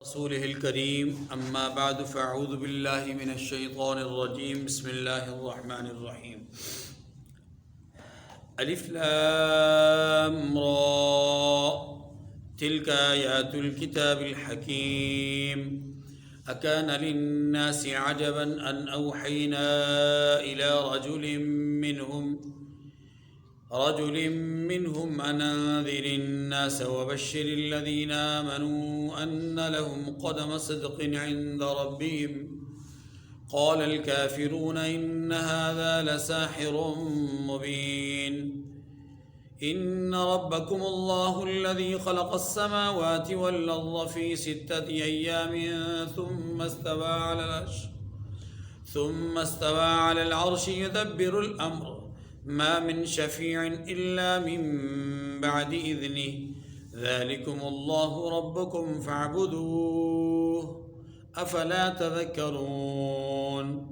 رسوله الكريم أما بعد فأعوذ بالله من الشيطان الرجيم بسم الله الرحمن الرحيم ألف لام را تلك آيات الكتاب الحكيم أكان للناس عجبا أن أوحينا إلى رجل منهم أن أنذر الناس وبشر الذين آمنوا أن لهم قدم صدق عند ربهم قال الكافرون إن هذا لساحر مبين إن ربكم الله الذي خلق السماوات والأرض في 6 أيام ثم استوى على العرش يدبر الأمر ما من شفيع إلا من بعد إذنه ذلكم الله ربكم فاعبدوه أفلا تذكرون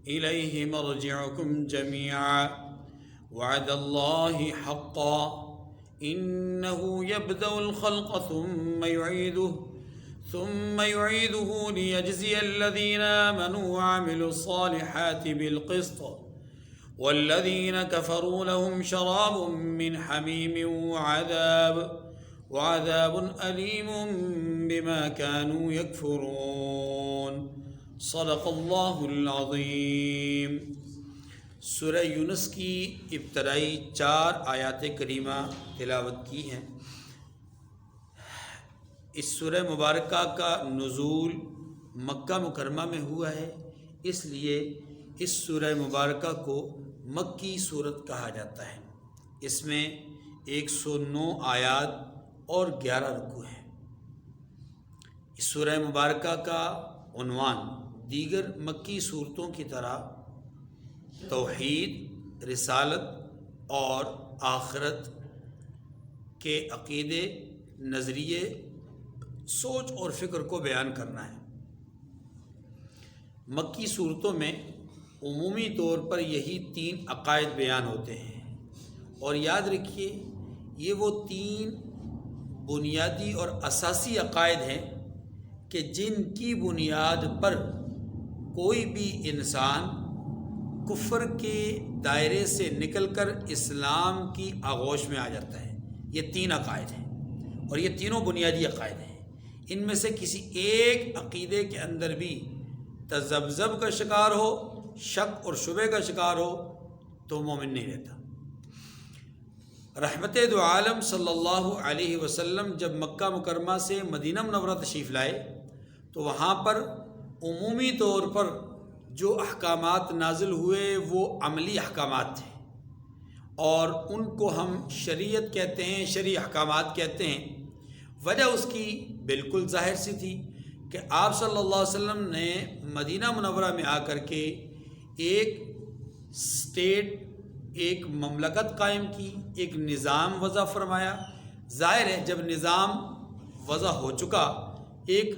إليه مرجعكم جميعا وعد الله حقا إنه يبدأ الخلق ثم يعيده ليجزي الذين آمنوا وعملوا الصالحات بالقسط والذين كفروا لهم شراب من حميم وعذاب أليم بما كانوا يكفرون صدق اللہ العظیم۔ سورہ یونس کی ابتدائی 4 آیات کریمہ تلاوت کی ہیں۔ اس سورہ مبارکہ کا نزول مکہ مکرمہ میں ہوا ہے، اس لیے اس سورہ مبارکہ کو مکی صورت کہا جاتا ہے۔ اس میں 109 آیات اور 11 رکوع ہیں۔ اس سورہ مبارکہ کا عنوان دیگر مکی صورتوں کی طرح توحید، رسالت اور آخرت کے عقیدے، نظریے، سوچ اور فکر کو بیان کرنا ہے۔ مکی صورتوں میں عمومی طور پر یہی 3 عقائد بیان ہوتے ہیں، اور یاد رکھیے یہ وہ 3 بنیادی اور اساسی عقائد ہیں کہ جن کی بنیاد پر کوئی بھی انسان کفر کے دائرے سے نکل کر اسلام کی آغوش میں آ جاتا ہے۔ یہ 3 عقائد ہیں، اور یہ تینوں بنیادی عقائد ہیں۔ ان میں سے کسی ایک عقیدے کے اندر بھی تذبذب کا شکار ہو، شک اور شبہ کا شکار ہو تو مومن نہیں رہتا۔ رحمت دو عالم صلی اللہ علیہ وسلم جب مکہ مکرمہ سے مدینہ منورہ تشریف لائے تو وہاں پر عمومی طور پر جو احکامات نازل ہوئے وہ عملی احکامات تھے، اور ان کو ہم شریعت کہتے ہیں، شرعی احکامات کہتے ہیں۔ وجہ اس کی بالکل ظاہر سی تھی کہ آپ صلی اللہ علیہ وسلم نے مدینہ منورہ میں آ کر کے ایک اسٹیٹ، ایک مملکت قائم کی، ایک نظام وضع فرمایا۔ ظاہر ہے جب نظام وضع ہو چکا، ایک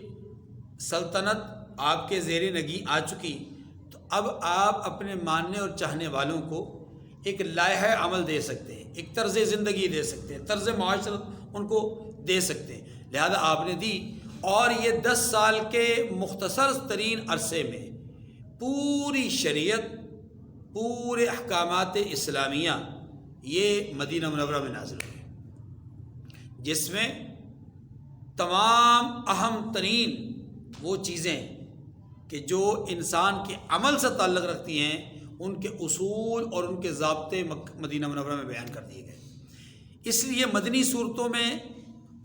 سلطنت آپ کے زیر نگیں آ چکی، تو اب آپ اپنے ماننے اور چاہنے والوں کو ایک لائحہ عمل دے سکتے ہیں، ایک طرز زندگی دے سکتے ہیں، طرز معاشرت ان کو دے سکتے ہیں۔ لہذا آپ نے دی، اور یہ 10 سال کے مختصر ترین عرصے میں پوری شریعت، پورے احکامات اسلامیہ یہ مدینہ منورہ میں نازل ہوئے، جس میں تمام اہم ترین وہ چیزیں کہ جو انسان کے عمل سے تعلق رکھتی ہیں، ان کے اصول اور ان کے ضابطے مدینہ منورہ میں بیان کر دیے گئے۔ اس لیے مدنی صورتوں میں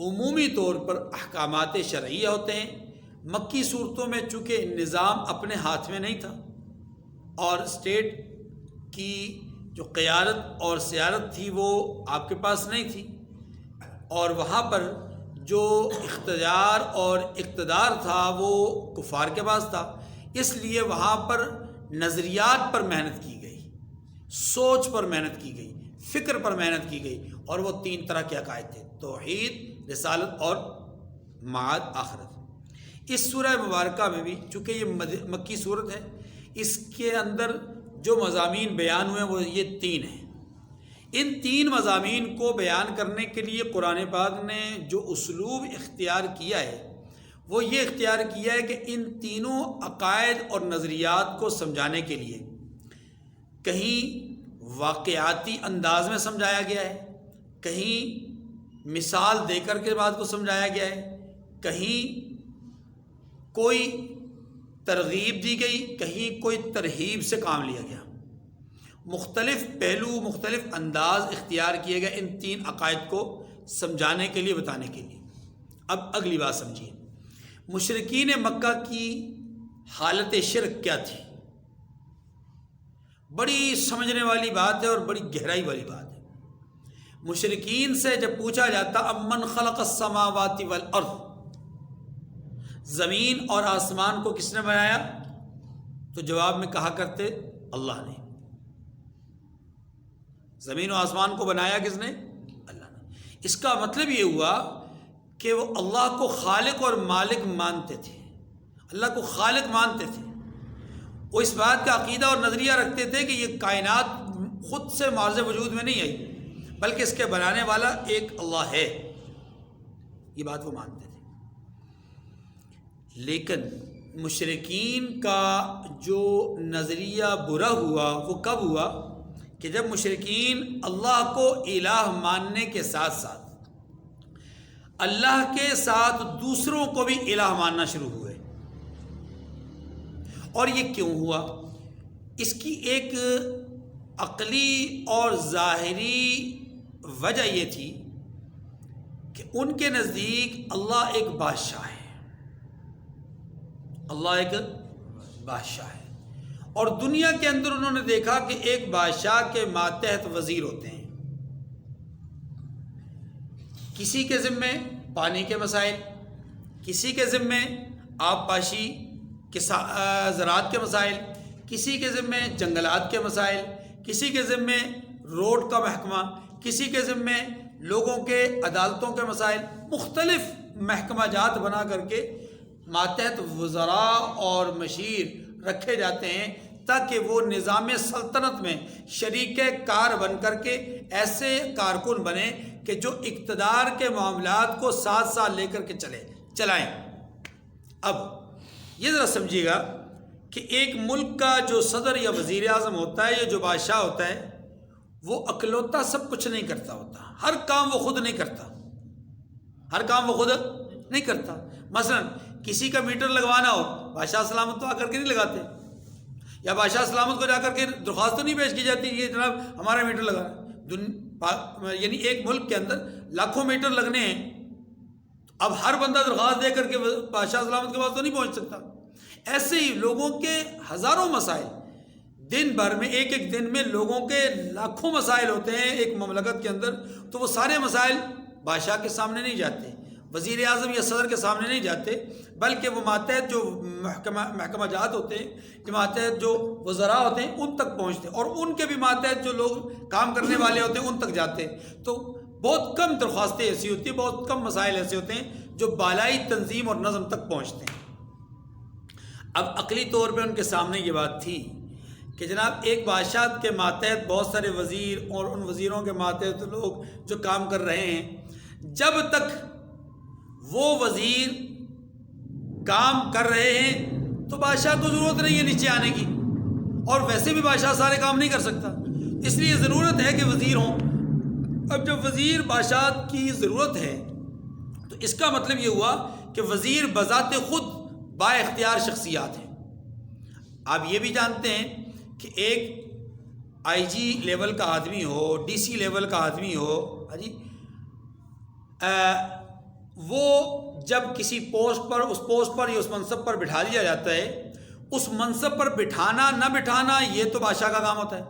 عمومی طور پر احکامات شرعیہ ہوتے ہیں۔ مکی صورتوں میں چونکہ نظام اپنے ہاتھ میں نہیں تھا، اور اسٹیٹ کی جو قیادت اور سیادت تھی وہ آپ کے پاس نہیں تھی، اور وہاں پر جو اختیار اور اقتدار تھا وہ کفار کے پاس تھا، اس لیے وہاں پر نظریات پر محنت کی گئی، سوچ پر محنت کی گئی، فکر پر محنت کی گئی، اور وہ 3 طرح کے عقائد تھے: توحید، رسالت اور معاد آخرت۔ اس سورہ مبارکہ میں بھی چونکہ یہ مکی صورت ہے، اس کے اندر جو مضامین بیان ہوئے وہ یہ 3 ہیں۔ ان 3 مضامین کو بیان کرنے کے لیے قرآن پاک نے جو اسلوب اختیار کیا ہے وہ یہ اختیار کیا ہے کہ ان تینوں عقائد اور نظریات کو سمجھانے کے لیے کہیں واقعاتی انداز میں سمجھایا گیا ہے، کہیں مثال دے کر کے بات کو سمجھایا گیا ہے، کہیں کوئی ترغیب دی گئی، کہیں کوئی ترہیب سے کام لیا گیا۔ مختلف پہلو، مختلف انداز اختیار کیے گئے ان تین عقائد کو سمجھانے کے لیے، بتانے کے لیے۔ اب اگلی بات سمجھیے، مشرکین مکہ کی حالت شرک کیا تھی؟ بڑی سمجھنے والی بات ہے اور بڑی گہرائی والی بات ہے۔ مشرکین سے جب پوچھا جاتا امن خلق السماوات والارض، زمین اور آسمان کو کس نے بنایا، تو جواب میں کہا کرتے اللہ نے۔ زمین و آسمان کو بنایا کس نے؟ اللہ نے۔ اس کا مطلب یہ ہوا کہ وہ اللہ کو خالق اور مالک مانتے تھے، اللہ کو خالق مانتے تھے۔ وہ اس بات کا عقیدہ اور نظریہ رکھتے تھے کہ یہ کائنات خود سے معرض وجود میں نہیں آئی، بلکہ اس کے بنانے والا ایک اللہ ہے، یہ بات وہ مانتے تھے۔ لیکن مشرکین کا جو نظریہ برا ہوا وہ کب ہوا کہ جب مشرکین اللہ کو الہ ماننے کے ساتھ ساتھ اللہ کے ساتھ دوسروں کو بھی الہ ماننا شروع ہوئے۔ اور یہ کیوں ہوا؟ اس کی ایک عقلی اور ظاہری وجہ یہ تھی کہ ان کے نزدیک اللہ ایک بادشاہ ہے، اللہ ایک بادشاہ ہے، اور دنیا کے اندر انہوں نے دیکھا کہ ایک بادشاہ کے ماتحت وزیر ہوتے ہیں، کسی کے ذمے پانی کے مسائل، کسی کے ذمے آب پاشی زراعت کے مسائل، کسی کے ذمے جنگلات کے مسائل، کسی کے ذمے روڈ کا محکمہ، کسی کے ذمے لوگوں کے عدالتوں کے مسائل، مختلف محکمہ جات بنا کر کے ماتحت وزراء اور مشیر رکھے جاتے ہیں تاکہ وہ نظام سلطنت میں شریک کار بن کر کے ایسے کارکن بنے کہ جو اقتدار کے معاملات کو ساتھ ساتھ لے کر کے چلائیں۔ اب یہ ذرا سمجھیے گا کہ ایک ملک کا جو صدر یا وزیر اعظم ہوتا ہے یا جو بادشاہ ہوتا ہے وہ اکلوتا سب کچھ نہیں کرتا ہوتا، ہر کام وہ خود نہیں کرتا، ہر کام وہ خود نہیں کرتا۔ مثلا کسی کا میٹر لگوانا ہو، بادشاہ سلامت تو آ کر کے نہیں لگاتے، یا بادشاہ سلامت کو جا کر کے درخواست تو نہیں پیش کی جاتی یہ جناب ہمارا میٹر لگانا۔ یعنی ایک ملک کے اندر لاکھوں میٹر لگنے ہیں، اب ہر بندہ درخواست دے کر کے بادشاہ سلامت کے پاس تو نہیں پہنچ سکتا۔ ایسے ہی لوگوں کے ہزاروں مسائل، دن بھر میں ایک ایک دن میں لوگوں کے لاکھوں مسائل ہوتے ہیں ایک مملکت کے اندر، تو وہ سارے مسائل بادشاہ کے سامنے نہیں جاتے، وزیر اعظم یا صدر کے سامنے نہیں جاتے، بلکہ وہ ماتحت جو محکمہ جات ہوتے ہیں، جو ماتحت جو وزراء ہوتے ہیں ان تک پہنچتے ہیں، اور ان کے بھی ماتحت جو لوگ کام کرنے والے ہوتے ہیں ان تک جاتے ہیں۔ تو بہت کم درخواستیں ایسی ہوتی ہیں، بہت کم مسائل ایسے ہوتے ہیں جو بالائی تنظیم اور نظم تک پہنچتے ہیں۔ اب عقلی طور پہ ان کے سامنے یہ بات تھی کہ جناب ایک بادشاہ کے ماتحت بہت سارے وزیر اور ان وزیروں کے ماتحت لوگ جو کام کر رہے ہیں، جب تک وہ وزیر کام کر رہے ہیں تو بادشاہ کو ضرورت نہیں ہے نیچے آنے کی، اور ویسے بھی بادشاہ سارے کام نہیں کر سکتا، اس لیے ضرورت ہے کہ وزیر ہوں۔ اب جب وزیر بادشاہ کی ضرورت ہے تو اس کا مطلب یہ ہوا کہ وزیر بذات خود با اختیار شخصیات ہیں۔ آپ یہ بھی جانتے ہیں کہ ایک آئی جی لیول کا آدمی ہو، ڈی سی لیول کا آدمی ہو، وہ جب کسی پوسٹ پر، اس پوسٹ پر یا اس منصب پر بٹھا دیا جاتا ہے، اس منصب پر بٹھانا نہ بٹھانا یہ تو بادشاہ کا کام ہوتا ہے،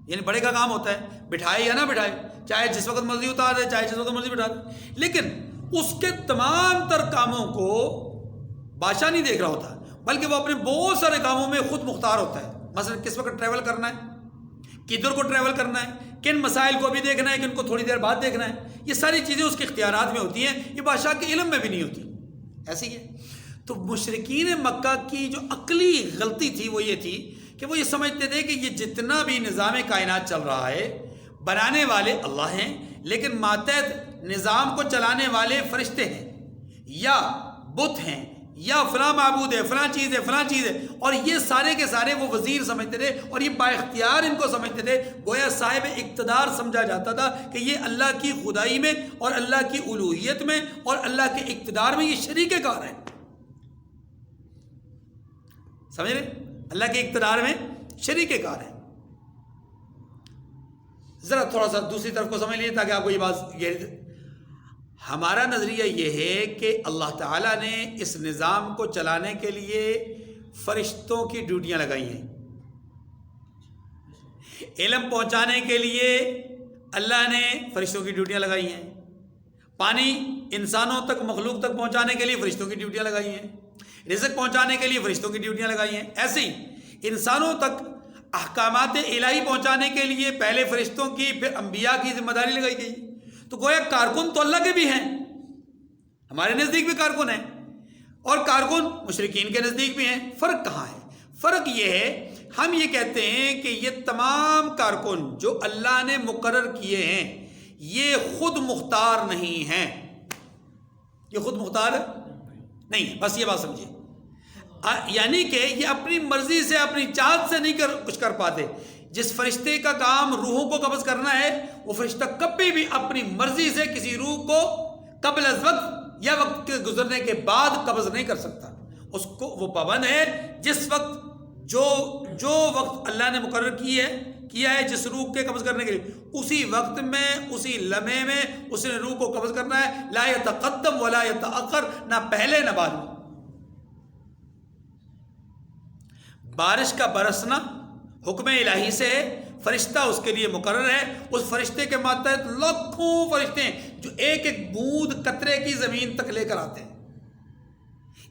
یعنی بڑے کا کام ہوتا ہے، بٹھائے یا نہ بٹھائے، چاہے جس وقت مرضی اتار دے، چاہے جس وقت مرضی بٹھا دے۔ لیکن اس کے تمام تر کاموں کو بادشاہ نہیں دیکھ رہا ہوتا، بلکہ وہ اپنے بہت سارے کاموں میں خود مختار ہوتا ہے۔ مثلا کس وقت ٹریول کرنا ہے، کدھر کو ٹریول کرنا ہے، کن مسائل کو بھی دیکھنا ہے، کن کو تھوڑی دیر بعد دیکھنا ہے، یہ ساری چیزیں اس کے اختیارات میں ہوتی ہیں، یہ بادشاہ کے علم میں بھی نہیں ہوتی، ایسی ہے۔ تو مشرکین مکہ کی جو عقلی غلطی تھی وہ یہ تھی کہ وہ یہ سمجھتے تھے کہ یہ جتنا بھی نظام کائنات چل رہا ہے بنانے والے اللہ ہیں، لیکن ماتحت نظام کو چلانے والے فرشتے ہیں، یا بت ہیں یا فلاں معبود ہے، فلاں چیز ہے، فلاں چیز ہے، اور یہ سارے کے سارے وہ وزیر سمجھتے تھے اور یہ با اختیار ان کو سمجھتے تھے، گویا صاحب اقتدار سمجھا جاتا تھا کہ یہ اللہ کی خدائی میں اور اللہ کی الوہیت میں اور اللہ کے اقتدار میں یہ شریک کار ہے. سمجھ رہے؟ اللہ کے اقتدار میں شریک کار ہے. ذرا تھوڑا سا دوسری طرف کو سمجھ لیجیے تاکہ آپ کو یہ بات گہری. ہمارا نظریہ یہ ہے کہ اللہ تعالیٰ نے اس نظام کو چلانے کے لیے فرشتوں کی ڈیوٹیاں لگائی ہیں. علم پہنچانے کے لیے اللہ نے فرشتوں کی ڈیوٹیاں لگائی ہیں. پانی انسانوں تک، مخلوق تک پہنچانے کے لیے فرشتوں کی ڈیوٹیاں لگائی ہیں. رزق پہنچانے کے لیے فرشتوں کی ڈیوٹیاں لگائی ہیں. ایسے ہی انسانوں تک احکامات الہی پہنچانے کے لیے پہلے فرشتوں کی، پھر انبیاء کی ذمہ داری لگائی گئی. تو گویا کارکن تو اللہ کے بھی ہیں، ہمارے نزدیک بھی کارکن ہیں، اور کارکن مشرکین کے نزدیک بھی ہیں. فرق کہاں ہے؟ فرق یہ ہے، ہم یہ کہتے ہیں کہ یہ تمام کارکن جو اللہ نے مقرر کیے ہیں یہ خود مختار نہیں ہیں. یہ خود مختار نہیں ہے، بس یہ بات سمجھیے. یعنی کہ یہ اپنی مرضی سے، اپنی چاہت سے نہیں کچھ کر پاتے. جس فرشتے کا کام روحوں کو قبض کرنا ہے، وہ فرشتہ کبھی بھی اپنی مرضی سے کسی روح کو قبل از وقت یا وقت کے گزرنے کے بعد قبض نہیں کر سکتا. اس کو وہ پابند ہے جس وقت جو وقت اللہ نے مقرر کیا ہے جس روح کے قبض کرنے کے لیے، اسی وقت میں، اسی لمحے میں اس نے روح کو قبض کرنا ہے. لا یتقدم ولا یتأخر، نہ پہلے نہ بعد میں. بارش کا برسنا حکم الہی سے ہے، فرشتہ اس کے لیے مقرر ہے. اس فرشتے کے ماتحت لاکھوں فرشتے ہیں جو ایک ایک بوند قطرے کی زمین تک لے کر آتے ہیں.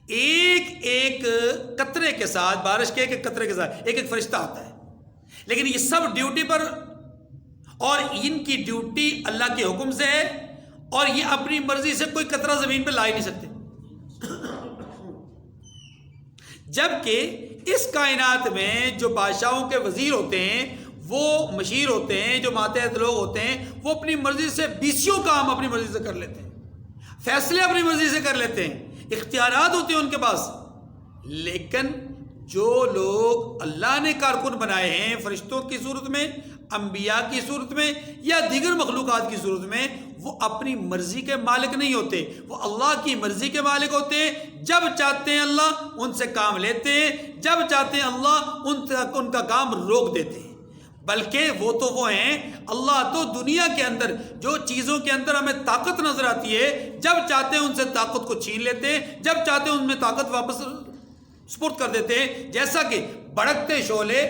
ایک ایک قطرے کے ساتھ، بارش کے ایک ایک قطرے کے ساتھ ایک ایک فرشتہ آتا ہے. لیکن یہ سب ڈیوٹی پر، اور ان کی ڈیوٹی اللہ کے حکم سے ہے، اور یہ اپنی مرضی سے کوئی قطرہ زمین پہ لا ہی نہیں سکتے. جبکہ اس کائنات میں جو بادشاہوں کے وزیر ہوتے ہیں، وہ مشیر ہوتے ہیں، جو ماتحت لوگ ہوتے ہیں، وہ اپنی مرضی سے بیسیوں کام اپنی مرضی سے کر لیتے ہیں، فیصلے اپنی مرضی سے کر لیتے ہیں، اختیارات ہوتے ہیں ان کے پاس. لیکن جو لوگ اللہ نے کارکن بنائے ہیں فرشتوں کی صورت میں، انبیاء کی صورت میں یا دیگر مخلوقات کی صورت میں، وہ اپنی مرضی کے مالک نہیں ہوتے، وہ اللہ کی مرضی کے مالک ہوتے ہیں. جب چاہتے ہیں اللہ ان سے کام لیتے ہیں، جب چاہتے ہیں اللہ ان کا کام روک دیتے ہیں. بلکہ وہ ہیں، اللہ تو دنیا کے اندر جو چیزوں کے اندر ہمیں طاقت نظر آتی ہے، جب چاہتے ہیں ان سے طاقت کو چھین لیتے ہیں، جب چاہتے ہیں ان میں طاقت واپس سپرد کر دیتے ہیں. جیسا کہ بھڑکتے شعلے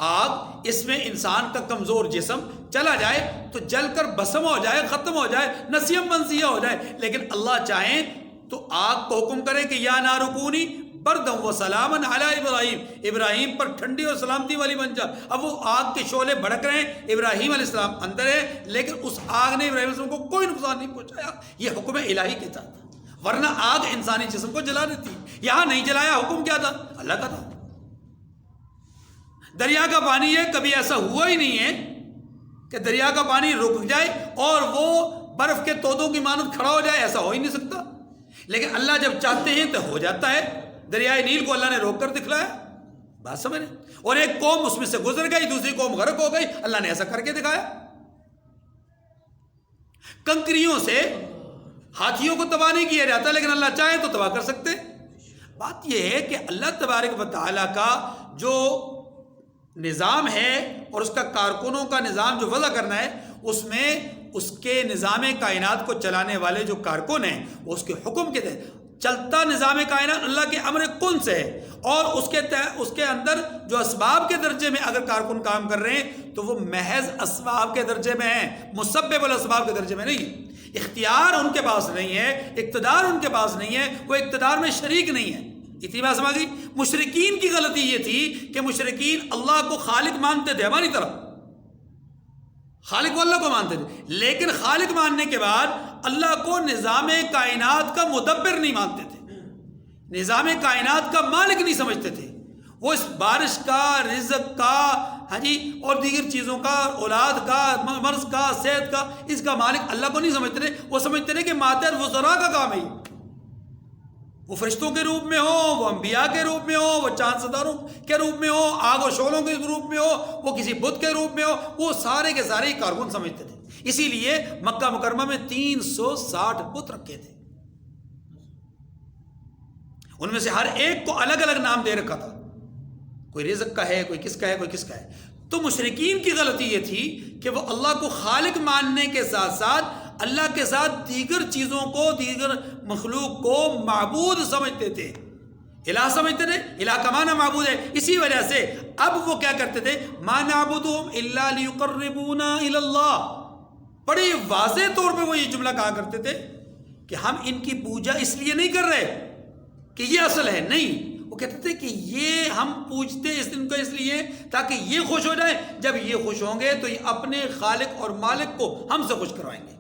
آگ، اس میں انسان کا کمزور جسم چلا جائے تو جل کر بھسم ہو جائے، ختم ہو جائے، نسیم منسیہ ہو جائے. لیکن اللہ چاہیں تو آگ کو حکم کرے کہ یا نار کونی بردم و سلامن علی ابراہیم، ابراہیم پر ٹھنڈی اور سلامتی والی بن جا. اب وہ آگ کے شعلے بھڑک رہے ہیں، ابراہیم علیہ السلام اندر ہے، لیکن اس آگ نے ابراہیم علیہ السلام کو کوئی نقصان نہیں پہنچایا. یہ حکم الہی کے ساتھ تھا، ورنہ آگ انسانی جسم کو جلا دیتی. یہاں نہیں جلایا، حکم کیا تھا؟ اللہ کا تھا. دریا کا پانی ہے، کبھی ایسا ہوا ہی نہیں ہے کہ دریا کا پانی رک جائے اور وہ برف کے تودوں کی مانند کھڑا ہو جائے، ایسا ہو ہی نہیں سکتا. لیکن اللہ جب چاہتے ہیں تو ہو جاتا ہے. دریائے نیل کو اللہ نے روک کر دکھلایا، بات سمجھ رہے؟ اور ایک قوم اس میں سے گزر گئی، دوسری قوم غرق ہو گئی، اللہ نے ایسا کر کے دکھایا. کنکریوں سے ہاتھیوں کو تباہ نہیں کیا جاتا، لیکن اللہ چاہے تو تباہ کر سکتے. بات یہ ہے کہ اللہ تبارک و تعالیٰ کا جو نظام ہے اور اس کا کارکنوں کا نظام جو وضع کرنا ہے، اس میں اس کے نظام کائنات کو چلانے والے جو کارکن ہیں وہ اس کے حکم کے تحت چلتا. نظام کائنات اللہ کے امر کن سے ہے، اور اس کے اندر جو اسباب کے درجے میں اگر کارکن کام کر رہے ہیں تو وہ محض اسباب کے درجے میں ہیں، مسبب الاسباب کے درجے میں نہیں. اختیار ان کے پاس نہیں ہے، اقتدار ان کے پاس نہیں ہے، وہ اقتدار میں شریک نہیں ہے. اتنی بات سمجھ گئی؟ مشرکین کی غلطی یہ تھی کہ مشرکین اللہ کو خالق مانتے تھے، ہماری طرح خالق اللہ کو مانتے تھے، لیکن خالق ماننے کے بعد اللہ کو نظام کائنات کا مدبر نہیں مانتے تھے، نظام کائنات کا مالک نہیں سمجھتے تھے. وہ اس بارش کا، رزق کا، اور دیگر چیزوں کا، اولاد کا، مرض کا، صحت کا، اس کا مالک اللہ کو نہیں سمجھتے تھے. وہ سمجھتے تھے کہ ماتحت وزراء کا کام ہے. وہ فرشتوں کے روپ میں ہو، وہ انبیاء کے روپ میں ہو، وہ چاند ستاروں کے روپ میں ہو، آگ و شعلوں کے روپ میں ہو، وہ کسی بت کے روپ میں ہو، وہ سارے کے سارے کارکن سمجھتے تھے. اسی لیے مکہ مکرمہ میں 360 بت رکھے تھے. ان میں سے ہر ایک کو الگ الگ نام دے رکھا تھا. کوئی رزق کا ہے، کوئی کس کا ہے، کوئی کس کا ہے. تو مشرکین کی غلطی یہ تھی کہ وہ اللہ کو خالق ماننے کے ساتھ ساتھ اللہ کے ساتھ دیگر چیزوں کو، دیگر مخلوق کو معبود سمجھتے تھے، الہ سمجھتے تھے. الہ کا معنی معبود ہے. اسی وجہ سے اب وہ کیا کرتے تھے، ما نعبدہم الا لیقربونا الی اللہ. بڑے واضح طور پہ وہ یہ جملہ کہا کرتے تھے کہ ہم ان کی پوجا اس لیے نہیں کر رہے کہ یہ اصل ہے، نہیں. وہ کہتے تھے کہ یہ ہم پوجتے ان کو اس لیے تاکہ یہ خوش ہو جائیں. جب یہ خوش ہوں گے تو یہ اپنے خالق اور مالک کو ہم سے خوش کروائیں گے.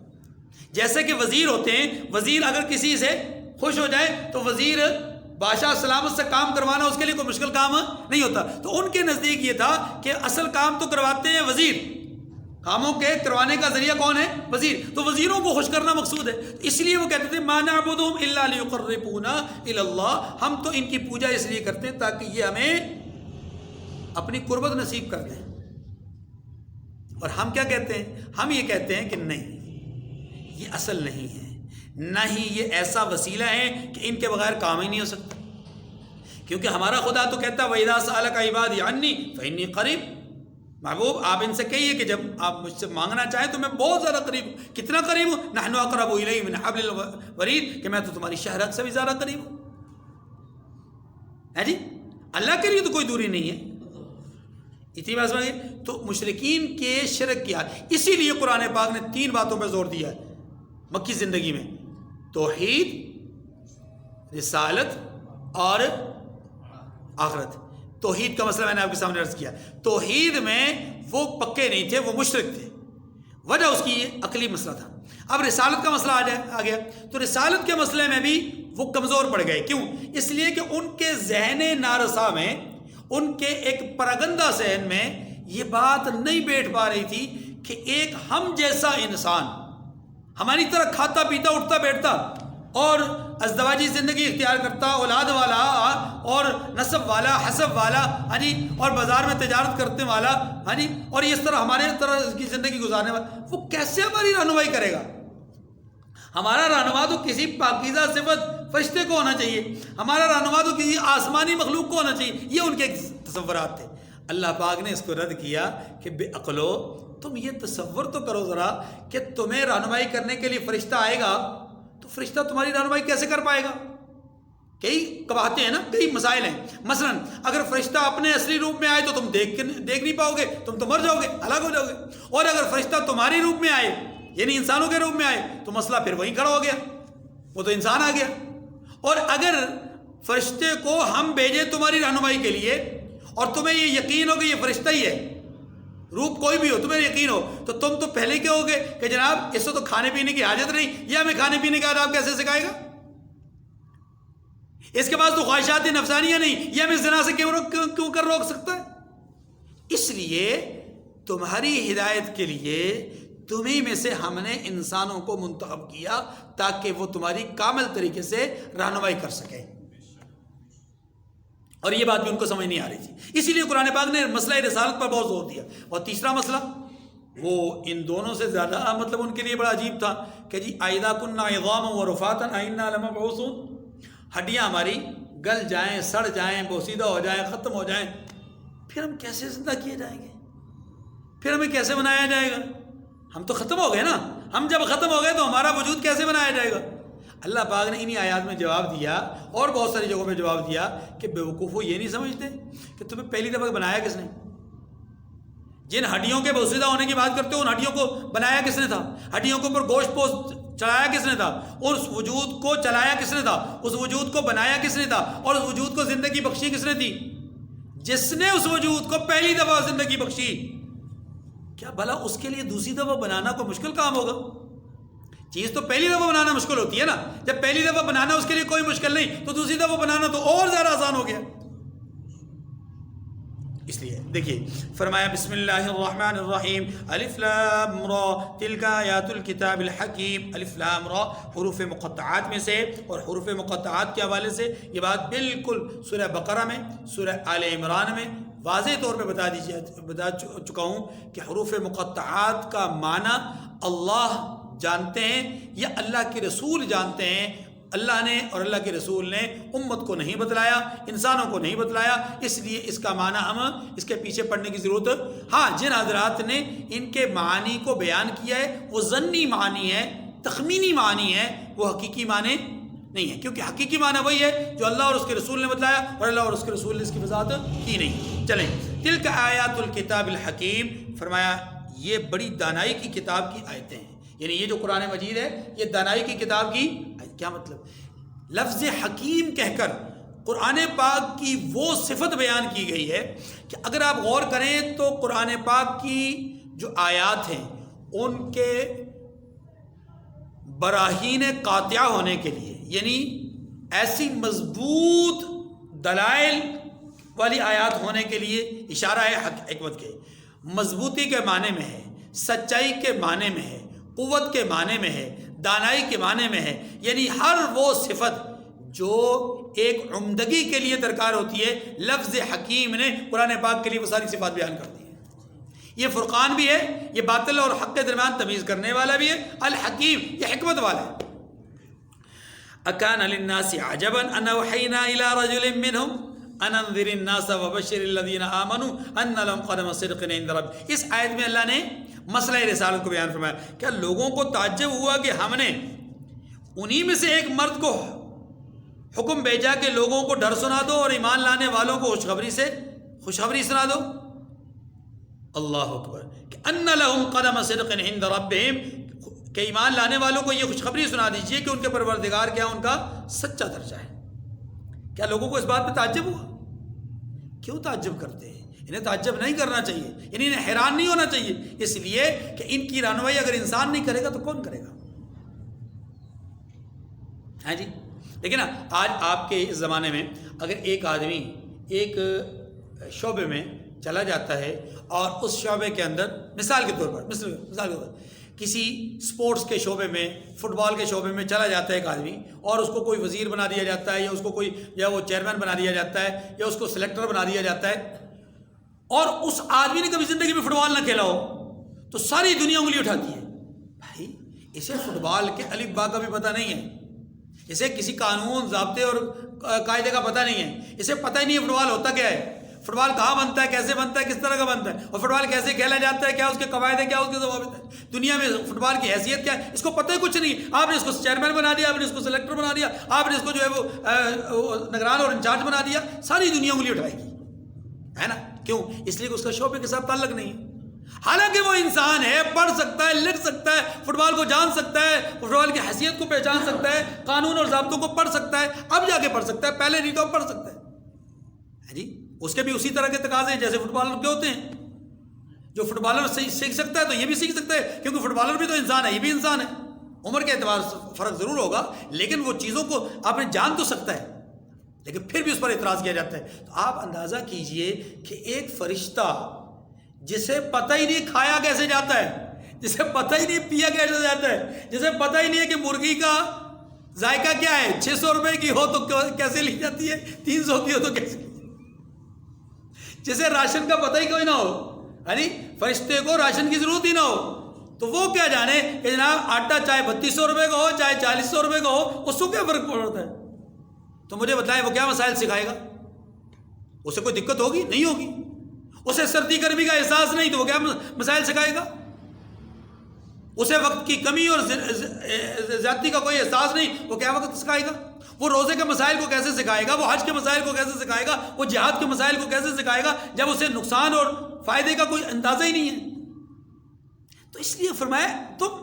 جیسے کہ وزیر ہوتے ہیں، وزیر اگر کسی سے خوش ہو جائے تو وزیر بادشاہ سلامت سے کام کروانا اس کے لیے کوئی مشکل کام نہیں ہوتا. تو ان کے نزدیک یہ تھا کہ اصل کام تو کرواتے ہیں وزیر، کاموں کے کروانے کا ذریعہ کون ہے؟ وزیر. تو وزیروں کو خوش کرنا مقصود ہے. اس لیے وہ کہتے تھے ما نعبدہم الا لیقربونا الی اللہ. ہم تو ان کی پوجا اس لیے کرتے ہیں تاکہ یہ ہمیں اپنی قربت نصیب کر دیں. اور ہم کیا کہتے ہیں؟ ہم یہ کہتے ہیں کہ نہیں، یہ اصل نہیں ہے، نہ ہی یہ ایسا وسیلہ ہے کہ ان کے بغیر کام ہی نہیں ہو سکتا. کیونکہ ہمارا خدا تو کہتا ہے وَإِذَا سَأَلَكَ عِبَادِي عَنِّي فَإِنِّي قَرِيبٌ. محبوب آپ ان سے کہیے کہ جب آپ مجھ سے مانگنا چاہیں تو میں بہت زیادہ قریب ہوں. کتنا قریب ہوں؟ نحن اقرب الیہ من حبل الورید، کہ میں تو تمہاری شہرت سے بھی زیادہ قریب ہوں. ہے جی، اللہ کے لیے تو کوئی دوری نہیں ہے. اتنی بات سمجھیے. تو مشرکین کے شرک کیا، اسی لیے قرآن پاک نے 3 باتوں پہ زور دیا ہے مکی زندگی میں: توحید، رسالت اور آخرت. توحید کا مسئلہ میں نے آپ کے سامنے عرض کیا. توحید میں وہ پکے نہیں تھے، وہ مشرک تھے. وجہ اس کی یہ عقلی مسئلہ تھا. اب رسالت کا مسئلہ آ گیا تو رسالت کے مسئلے میں بھی وہ کمزور پڑ گئے. کیوں؟ اس لیے کہ ان کے ذہن نارسا میں، ان کے ایک پراگندہ ذہن میں یہ بات نہیں بیٹھ پا رہی تھی کہ ایک ہم جیسا انسان، ہماری طرح کھاتا پیتا اٹھتا بیٹھتا اور ازدواجی زندگی اختیار کرتا، اولاد والا اور نسب والا، حسب والا، اور بازار میں تجارت کرنے والا، اور اس طرح ہمارے طرح کی زندگی گزارنے والا، وہ کیسے ہماری رہنمائی کرے گا؟ ہمارا رہنما تو کسی پاکیزہ صفت فرشتے کو ہونا چاہیے، ہمارا رہنما تو کسی آسمانی مخلوق کو ہونا چاہیے. یہ ان کے تصورات تھے. اللہ پاک نے اس کو رد کیا کہ بے عقلو، تم یہ تصور تو کرو ذرا کہ تمہیں رہنمائی کرنے کے لیے فرشتہ آئے گا تو فرشتہ تمہاری رہنمائی کیسے کر پائے گا؟ کئی قباحتیں ہیں نا، کئی مسائل ہیں. مثلا اگر فرشتہ اپنے اصلی روپ میں آئے تو تم دیکھ نہیں پاؤ گے، تم تو مر جاؤ گے، ہلاک ہو جاؤ گے. اور اگر فرشتہ تمہاری روپ میں آئے، یعنی انسانوں کے روپ میں آئے، تو مسئلہ پھر وہیں کھڑا ہو گیا، وہ تو انسان آ گیا. اور اگر فرشتے کو ہم بھیجیں تمہاری رہنمائی کے لیے اور تمہیں یہ یقین ہو کہ یہ فرشتہ ہی ہے، روپ کوئی بھی ہو، تمہیں یقین ہو، تو تم تو پہلے کیا ہوگے کہ جناب اس کو تو کھانے پینے کی حاجت نہیں، یہ ہمیں کھانے پینے کا آداب کیسے سکھائے گا؟ اس کے پاس تو خواہشات نفسانیہ نہیں، یہ ہمیں زنا سے کیوں کر روک سکتا ہے؟ اس لیے تمہاری ہدایت کے لیے تمہیں میں سے ہم نے انسانوں کو منتخب کیا تاکہ وہ تمہاری کامل طریقے سے رہنمائی کر سکیں. اور یہ بات بھی ان کو سمجھ نہیں آ رہی تھی. اسی لیے قرآن پاک نے مسئلہ رسالت پر بہت زور دیا. اور تیسرا مسئلہ وہ ان دونوں سے زیادہ مطلب ان کے لیے بڑا عجیب تھا کہ جی اذا کنا عظاما ورفاتا ائنا لمبعوثون، ہڈیاں ہماری گل جائیں، سڑ جائیں، بوسیدہ ہو جائیں، ختم ہو جائیں، پھر ہم کیسے زندہ کیے جائیں گے؟ پھر ہمیں کیسے بنایا جائے گا؟ ہم تو ختم ہو گئے نا. ہم جب ختم ہو گئے تو ہمارا وجود کیسے بنایا جائے گا؟ اللہ پاک نے انہی آیات میں جواب دیا اور بہت ساری جگہوں میں جواب دیا کہ بیوقوفو یہ نہیں سمجھتے کہ تمہیں پہلی دفعہ بنایا کس نے؟ جن ہڈیوں کے بوسیدہ ہونے کی بات کرتے ہو، ان ہڈیوں کو بنایا کس نے تھا؟ ہڈیوں کے اوپر گوشت پوست چلایا کس نے تھا؟ اور اس وجود کو چلایا کس نے تھا؟ اس وجود کو بنایا کس نے تھا؟ اور اس وجود کو زندگی بخشی کس نے تھی؟ جس نے اس وجود کو پہلی دفعہ زندگی بخشی. کیا بھلا اس کے لیے دوسری دفعہ بنانا کوئی مشکل کام ہوگا؟ چیز تو پہلی دفعہ بنانا مشکل ہوتی ہے نا. جب پہلی دفعہ بنانا اس کے لیے کوئی مشکل نہیں تو دوسری دفعہ بنانا تو اور زیادہ آسان ہو گیا. اس لیے لیے دیکھیے فرمایا بسم اللہ الرحمن الرحیم الف لام را تلک آیات الکتاب الحکیم. الف لام را حروف مقطعات میں سے، اور حروف مقطعات کے حوالے سے یہ بات بالکل سورہ بقرہ میں، سورہ آل عمران میں واضح طور پہ بتا چکا ہوں کہ حروف مقطعات کا معنی اللہ جانتے ہیں یا اللہ کے رسول جانتے ہیں. اللہ نے اور اللہ کے رسول نے امت کو نہیں بتلایا، انسانوں کو نہیں بتلایا، اس لیے اس کا معنی ہم اس کے پیچھے پڑنے کی ضرورت. ہاں جن حضرات نے ان کے معانی کو بیان کیا ہے وہ ظنی معنی ہے، تخمینی معنی ہے، وہ حقیقی معنی نہیں ہے، کیونکہ حقیقی معنی وہی ہے جو اللہ اور اس کے رسول نے بتلایا، اور اللہ اور اس کے رسول نے اس کی وضاحت کی نہیں. چلیں تلک آیات الکتاب الحکیم، فرمایا یہ بڑی دانائی کی کتاب کی آیتیں ہیں. یعنی یہ جو قرآن مجید ہے یہ دانائی کی کتاب کی. کیا مطلب؟ لفظ حکیم کہہ کر قرآن پاک کی وہ صفت بیان کی گئی ہے کہ اگر آپ غور کریں تو قرآن پاک کی جو آیات ہیں ان کے براہین قاطعہ ہونے کے لیے، یعنی ایسی مضبوط دلائل والی آیات ہونے کے لیے اشارہ ہے حکمت کے. مضبوطی کے معنی میں ہے، سچائی کے معنی میں ہے، قوت کے معنی میں ہے، دانائی کے معنی میں ہے. یعنی ہر وہ صفت جو ایک عمدگی کے لیے درکار ہوتی ہے، لفظ حکیم نے قرآن پاک کے لیے وہ ساری صفات بیان کر دی ہیں. یہ فرقان بھی ہے، یہ باطل اور حق کے درمیان تمیز کرنے والا بھی ہے. الحکیم یہ حکمت والا ہے. اکان للناس عجبا ان اوحینا الی رجل منهم ان انذر الناس وبشر الذین آمنوا ان لهم قدم صدق عند رب. اس آیت میں اللہ نے مسئلہ رسالت کو بیان فرمایا. کیا لوگوں کو تعجب ہوا کہ ہم نے انہی میں سے ایک مرد کو حکم بھیجا کہ لوگوں کو ڈر سنا دو اور ایمان لانے والوں کو خوشخبری سنا دو. اللہ اکبر. کہ ان لهم قدم صدق عند ربهم، کہ ایمان لانے والوں کو یہ خوشخبری سنا دیجئے کہ ان کے پروردگار کیا ان کا سچا درجہ ہے. کیا لوگوں کو اس بات پہ تعجب ہوا؟ کیوں تعجب کرتے ہیں؟ انہیں تعجب نہیں کرنا چاہیے، یعنی انہیں حیران نہیں ہونا چاہیے، اس لیے کہ ان کی رہنمائی اگر انسان نہیں کرے گا تو کون کرے گا؟ ہاں جی. لیکن آج آپ کے اس زمانے میں اگر ایک آدمی ایک شعبے میں چلا جاتا ہے اور اس شعبے کے اندر مثال کے طور پر کسی سپورٹس کے شعبے میں، فٹ بال کے شعبے میں چلا جاتا ہے ایک آدمی، اور اس کو کوئی وزیر بنا دیا جاتا ہے، یا اس کو کوئی یا وہ چیئرمین بنا دیا جاتا ہے، یا اس کو سلیکٹر بنا دیا جاتا ہے، اور اس آدمی نے کبھی زندگی میں فٹ بال نہ کھیلا ہو تو ساری دنیا انگلی اٹھاتی ہے. بھائی اسے فٹ بال کے الف با کا بھی پتہ نہیں ہے، اسے کسی قانون، ضابطے اور قاعدے کا پتہ نہیں ہے، اسے پتہ ہی نہیں ہے فٹ بال ہوتا کیا ہے، فٹ بال کہاں بنتا ہے، کیسے بنتا ہے، کس طرح کا بنتا ہے، اور فٹ بال کیسے کھیلا جاتا ہے، کیا اس کے قواعد ہیں، کیا اس کے ضوابط ہیں، دنیا میں فٹ بال کی حیثیت کیا ہے، اس کو پتہ ہی کچھ نہیں. آپ نے اس کو چیئرمین بنا دیا، آپ نے اس کو سلیکٹر بنا دیا، آپ نے اس کو جو ہے وہ نگران اور انچارج بنا دیا، ساری دنیا انگلی اٹھائے گی، ہے نا؟ کیوں؟ اس لیے کہ اس کا شعبے کے ساتھ تعلق نہیں ہے. حالانکہ وہ انسان ہے، پڑھ سکتا ہے، لکھ سکتا ہے، فٹ بال کو جان سکتا ہے، فٹ بال کی حیثیت کو پہچان سکتا ہے، قانون اور ضابطوں کو پڑھ سکتا ہے، اب جا کے پڑھ سکتا ہے، پہلے نہیں تو اب پڑھ سکتا ہے جی. اس کے بھی اسی طرح کے تقاضے ہیں جیسے فٹ بالر کے ہوتے ہیں. جو فٹ بالر سیکھ سکتا ہے تو یہ بھی سیکھ سکتا ہے، کیونکہ فٹ بالر بھی تو انسان ہے، یہ بھی انسان ہے. عمر کے اعتبار سے فرق ضرور ہوگا، لیکن وہ چیزوں کو آپ نے جان تو سکتا ہے، لیکن پھر بھی اس پر اعتراض کیا جاتا ہے. تو آپ اندازہ کیجئے کہ ایک فرشتہ جسے پتہ ہی نہیں کھایا کیسے جاتا ہے، جسے پتہ ہی نہیں پیا کیسے جاتا ہے، جسے پتہ ہی نہیں ہے کہ مرغی کا ذائقہ کیا ہے، 600 روپے کی ہو تو کیسے لی جاتی ہے، 300 کی ہو تو کیسے، جسے راشن کا پتہ ہی کوئی نہ ہو، یعنی فرشتے کو راشن کی ضرورت ہی نہ ہو، تو وہ کیا جانے کہ جناب آٹا چاہے 3200 روپے کا ہو چاہے 4000 روپے کا ہو، اس کو کیا فرق پڑتا ہے؟ تو مجھے بتائیں وہ کیا مسائل سکھائے گا؟ اسے کوئی دقت ہوگی؟ نہیں ہوگی. اسے سردی گرمی کا احساس نہیں تو وہ کیا مسائل سکھائے گا؟ اسے وقت کی کمی اور زیادتی کا کوئی احساس نہیں، وہ کیا وقت سکھائے گا؟ وہ روزے کے مسائل کو کیسے سکھائے گا؟ وہ حج کے مسائل کو کیسے سکھائے گا؟ وہ جہاد کے مسائل کو کیسے سکھائے گا جب اسے نقصان اور فائدے کا کوئی اندازہ ہی نہیں ہے؟ تو اس لیے فرمایا تم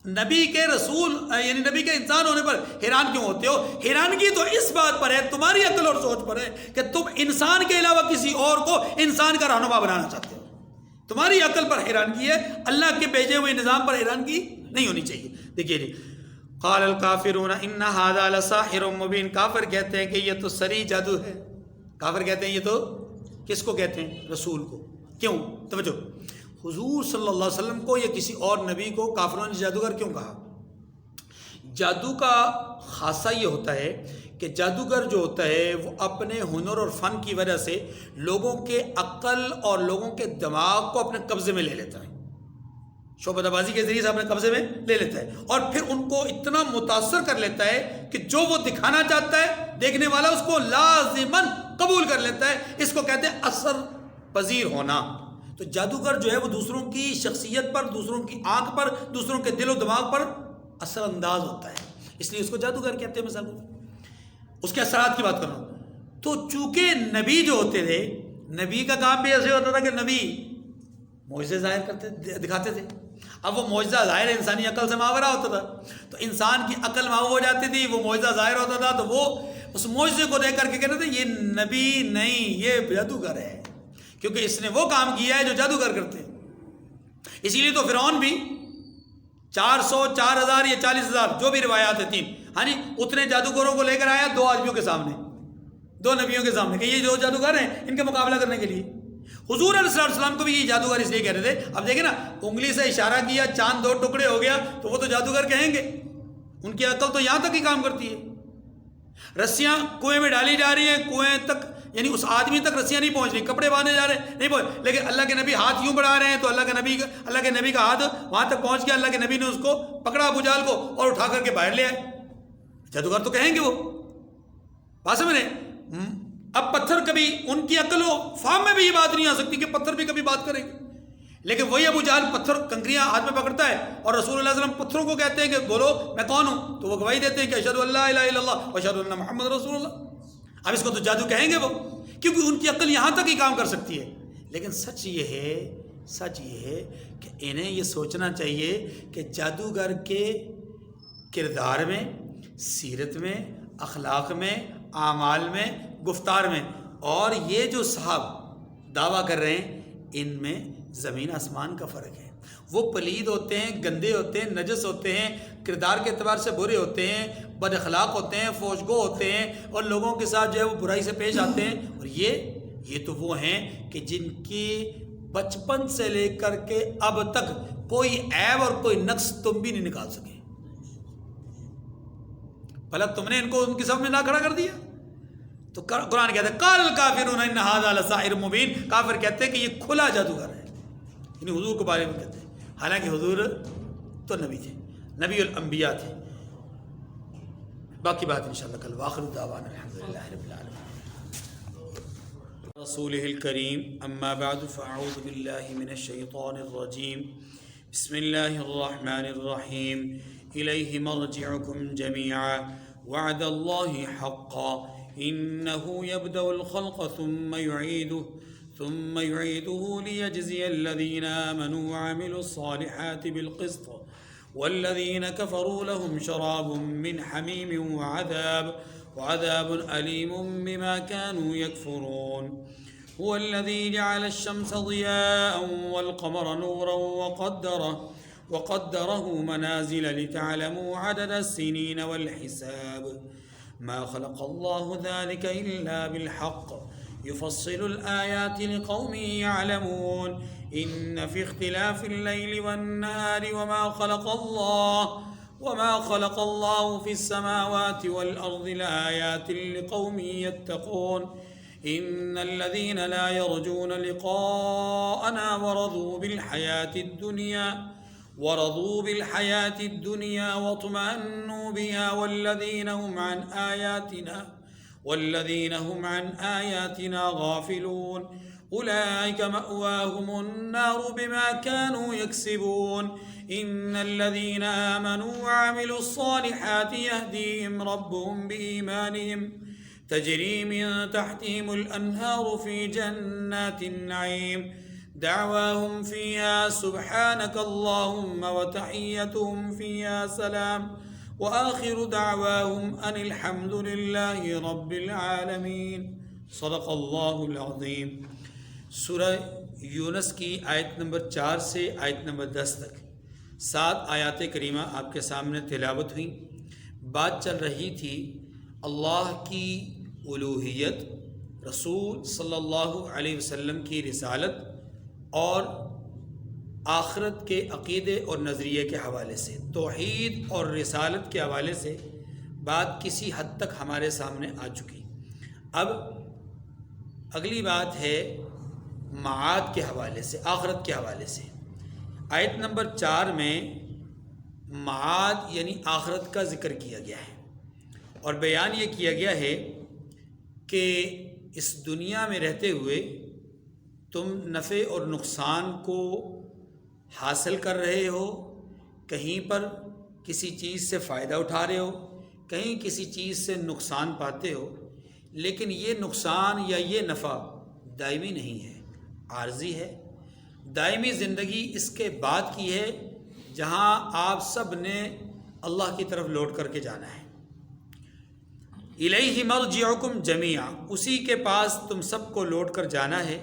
نبی کے رسول یعنی نبی کے انسان ہونے پر حیران کیوں ہوتے ہو؟ حیرانگی تو اس بات پر ہے، تمہاری عقل اور سوچ پر ہے کہ تم انسان کے علاوہ کسی اور کو انسان کا رہنما بنانا چاہتے ہو. تمہاری عقل پر حیرانگی ہے، اللہ کے بھیجے ہوئے نظام پر حیرانگی نہیں ہونی چاہیے. دیکھیے جی، قال الکافرون ان ھذا لساحر مبین. کافر کہتے ہیں کہ یہ تو سری جادو ہے. کافر کہتے ہیں یہ تو کس کو کہتے ہیں؟ رسول کو. کیوں؟ توجہ، حضور صلی اللہ علیہ وسلم کو یا کسی اور نبی کو کافروں نے جادوگر کیوں کہا؟ جادو کا خاصہ یہ ہوتا ہے کہ جادوگر جو ہوتا ہے وہ اپنے ہنر اور فن کی وجہ سے لوگوں کے عقل اور لوگوں کے دماغ کو اپنے قبضے میں لے لیتا ہے، شعبدہ بازی کے ذریعے سے اپنے قبضے میں لے لیتا ہے، اور پھر ان کو اتنا متاثر کر لیتا ہے کہ جو وہ دکھانا چاہتا ہے دیکھنے والا اس کو لازماً قبول کر لیتا ہے. اس کو کہتے ہیں اثر پذیر ہونا. تو جادوگر جو ہے وہ دوسروں کی شخصیت پر، دوسروں کی آنکھ پر، دوسروں کے دل و دماغ پر اثر انداز ہوتا ہے، اس لیے اس کو جادوگر کہتے ہیں. مثلا اس کے اثرات کی بات کر رہا ہوں. تو چونکہ نبی جو ہوتے تھے، نبی کا کام بھی ایسے ہوتا تھا کہ نبی معجزے ظاہر کرتے دکھاتے تھے. اب وہ معجزہ ظاہر انسانی عقل سے ماورا ہوتا تھا، تو انسان کی عقل ماو ہو جاتی تھی، وہ معجزہ ظاہر ہوتا تھا، تو وہ اس معجزے کو دیکھ کر کے کہتے تھے یہ نبی نہیں، یہ جادوگر ہے، کیونکہ اس نے وہ کام کیا ہے جو جادوگر کرتے ہیں. اسی لیے تو فرعون بھی 400 4000 یا 40,000 جو بھی روایات ہیں 3 ہاں جی اتنے جادوگروں کو لے کر آیا 2 آدمیوں کے سامنے، 2 نبیوں کے سامنے کہ یہ جو جادوگر ہیں ان کا مقابلہ کرنے کے لیے. حضور علیہ السلام کو بھی یہ جادوگر اس لیے کہہ رہے تھے. اب دیکھیں نا، انگلی سے اشارہ کیا، چاند 2 ٹکڑے ہو گیا، تو وہ تو جادوگر کہیں گے. ان کی عقل تو یہاں تک ہی کام کرتی ہے. رسیاں کنویں میں ڈالی جا رہی ہیں، کنویں تک یعنی اس آدمی تک رسیاں نہیں پہنچ رہی، کپڑے باندھے جا رہے ہیں نہیں پہنچ، لیکن اللہ کے نبی ہاتھ یوں بڑھا رہے ہیں تو اللہ کے نبی کا ہاتھ وہاں تک پہنچ گیا. اللہ کے نبی نے اس کو پکڑا ابو جہل کو اور اٹھا کر کے باہر لے آئے. جادوگر تو کہیں گے وہ، بات سمجھ رہے. اب پتھر کبھی ان کی عقل و فام میں بھی یہ بات نہیں آ سکتی کہ پتھر بھی کبھی بات کریں گے، لیکن وہی ابو جہل پتھر کنکریاں ہاتھ میں پکڑتا ہے اور رسول اللہ علیہ وسلم پتھروں کو کہتے ہیں کہ بولو میں کون ہوں، تو وہ گواہی دیتے ہیں کہ اشہد ان لا الہ الا اللہ و اشہد ان محمد رسول اللہ. اب اس کو تو جادو کہیں گے وہ، کیونکہ ان کی عقل یہاں تک ہی کام کر سکتی ہے. لیکن سچ یہ ہے کہ انہیں یہ سوچنا چاہیے کہ جادوگر کے کردار میں، سیرت میں، اخلاق میں، اعمال میں، گفتار میں، اور یہ جو صاحب دعویٰ کر رہے ہیں ان میں زمین آسمان کا فرق ہے. وہ پلید ہوتے ہیں، گندے ہوتے ہیں، نجس ہوتے ہیں، کردار کے اعتبار سے برے ہوتے ہیں، بد اخلاق ہوتے ہیں، فوشگو ہوتے ہیں، اور لوگوں کے ساتھ جو ہے وہ برائی سے پیش آتے ہیں. اور یہ تو وہ ہیں کہ جن کی بچپن سے لے کر کے اب تک کوئی عیب اور کوئی نقص تم بھی نہیں نکال سکے. بھلا تم نے ان کو ان کی صف میں نہ کھڑا کر دیا. تو قرآن کہتا ہے قال الکافرون ان ھذا لساحر مبین، کافر کہتے ہیں کہ یہ کھلا جادوگر ہے، یعنی حضور کے بارے میں کہتے ہیں. حالانکہ حضور تو نبی تھے، نبی الانبیاء تھے. باقی بات انشاءاللہ کل. واخر دعوانا الحمدللہ رب العالمین. رسولہ الکریم. اما بعد فاعوذ باللہ من الشیطان الرجیم. بسم اللہ الرحمن الرحیم. الیہ مرجعکم جميعا وعد اللہ حقا انه يبدأ الخلق ثم يعيده ليجزي الذين آمنوا وعملوا الصالحات بالقسط والذين كفروا لهم شراب من حميم وعذاب أليم بما كانوا يكفرون. هو الذي جعل الشمس ضياء والقمر نورا وقدره منازل لتعلموا عدد السنين والحساب ما خلق الله ذلك إلا بالحق يفصل الآيات لقوم يعلمون. إن في اختلاف الليل والنهار وما خلق الله في السماوات والأرض لآيات لقوم يتقون. إن الذين لا يرجون لقاءنا ورضوا بالحياة الدنيا واطمأنوا بها والذين هم عن آياتنا غافلون. أولئك مأواهم النار بما كانوا يكسبون. إن الذين آمنوا وعملوا الصالحات يهديهم ربهم بإيمانهم تجري من تحتهم الأنهار في جنات النعيم دعواهم فيها سبحانك اللهم وتحيتهم فيها سلام وآخر دعواهم أن الحمد لله رب العالمين. صدق اللہ العظیم. سورہ یونس کی آیت نمبر 4 سے آیت نمبر 10 تک 7 آیات کریمہ آپ کے سامنے تلاوت ہوئی. بات چل رہی تھی اللہ کی الوہیت، رسول صلی اللہ علیہ وسلم کی رسالت اور آخرت کے عقیدے اور نظریے کے حوالے سے، توحید اور رسالت کے حوالے سے بات کسی حد تک ہمارے سامنے آ چکی۔ اب اگلی بات ہے معاد کے حوالے سے، آخرت کے حوالے سے۔ آیت نمبر 4 میں معاد یعنی آخرت کا ذکر کیا گیا ہے، اور بیان یہ کیا گیا ہے کہ اس دنیا میں رہتے ہوئے تم نفع اور نقصان کو حاصل کر رہے ہو، کہیں پر کسی چیز سے فائدہ اٹھا رہے ہو، کہیں کسی چیز سے نقصان پاتے ہو، لیکن یہ نقصان یا یہ نفع دائمی نہیں ہے، عارضی ہے۔ دائمی زندگی اس کے بعد کی ہے جہاں آپ سب نے اللہ کی طرف لوٹ کر کے جانا ہے۔ الیہ مرجعکم جمیعا، اسی کے پاس تم سب کو لوٹ کر جانا ہے۔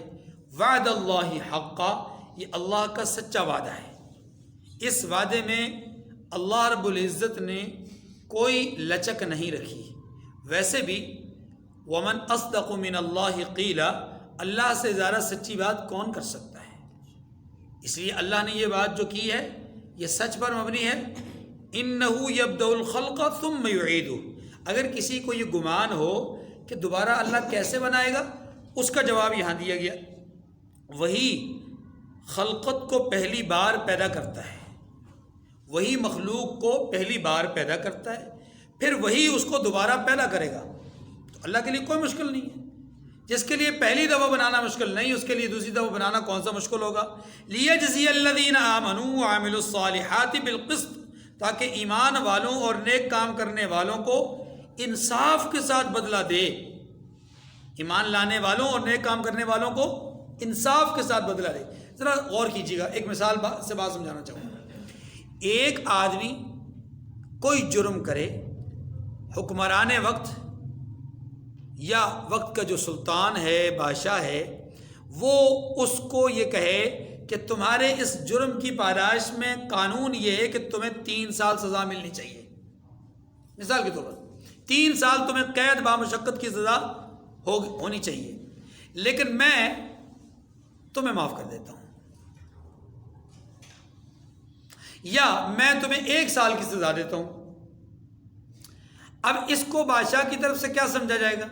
وعد اللہ حقا، یہ اللہ کا سچا وعدہ ہے۔ اس وعدے میں اللہ رب العزت نے کوئی لچک نہیں رکھی۔ ویسے بھی ومن اصدق من اللہ قیلا، اللہ سے زیادہ سچی بات کون کر سکتا ہے؟ اس لیے اللہ نے یہ بات جو کی ہے یہ سچ پر مبنی ہے۔ انہ یبدأ الخلق ثم یعیدہ، اگر کسی کو یہ گمان ہو کہ دوبارہ اللہ کیسے بنائے گا، اس کا جواب یہاں دیا گیا۔ وہی خلقت کو پہلی بار پیدا کرتا ہے، وہی مخلوق کو پہلی بار پیدا کرتا ہے، پھر وہی اس کو دوبارہ پیدا کرے گا۔ تو اللہ کے لیے کوئی مشکل نہیں ہے۔ جس کے لیے پہلی دفعہ بنانا مشکل نہیں، اس کے لیے دوسری دفعہ بنانا کون سا مشکل ہوگا؟ لیجزی الذین آمنوا وعملوا الصالحات بالقسط، تاکہ ایمان والوں اور نیک کام کرنے والوں کو انصاف کے ساتھ بدلہ دے۔ ایمان لانے والوں اور نیک کام کرنے والوں کو انصاف کے ساتھ بدلہ دے۔ ذرا غور کیجیے گا، ایک مثال سے بات سمجھانا چاہوں گا۔ ایک آدمی کوئی جرم کرے، حکمران وقت یا وقت کا جو سلطان ہے، بادشاہ ہے، وہ اس کو یہ کہے کہ تمہارے اس جرم کی پاداش میں قانون یہ ہے کہ تمہیں 3 سال سزا ملنی چاہیے، مثال کے طور پر 3 سال تمہیں قید بامشقت کی سزا ہونی چاہیے، لیکن میں تمہیں معاف کر دیتا ہوں، یا میں تمہیں 1 سال کی سزا دیتا ہوں۔ اب اس کو بادشاہ کی طرف سے کیا سمجھا جائے گا؟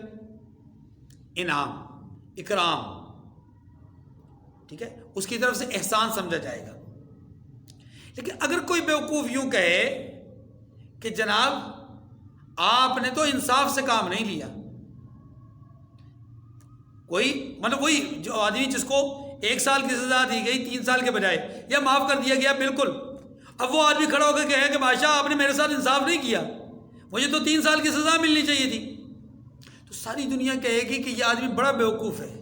انعام، اکرام، ٹھیک ہے، اس کی طرف سے احسان سمجھا جائے گا۔ لیکن اگر کوئی بیوقوف یوں کہے کہ جناب آپ نے تو انصاف سے کام نہیں لیا، کوئی مطلب وہی جو آدمی جس کو 1 سال کی سزا دی گئی 3 سال کے بجائے، یا معاف کر دیا گیا بالکل، اب وہ آدمی کھڑا ہو کر کہے کہ بادشاہ آپ نے میرے ساتھ انصاف نہیں کیا، مجھے تو 3 سال کی سزا ملنی چاہیے تھی، تو ساری دنیا کہے گی کہ یہ آدمی بڑا بیوقوف ہے،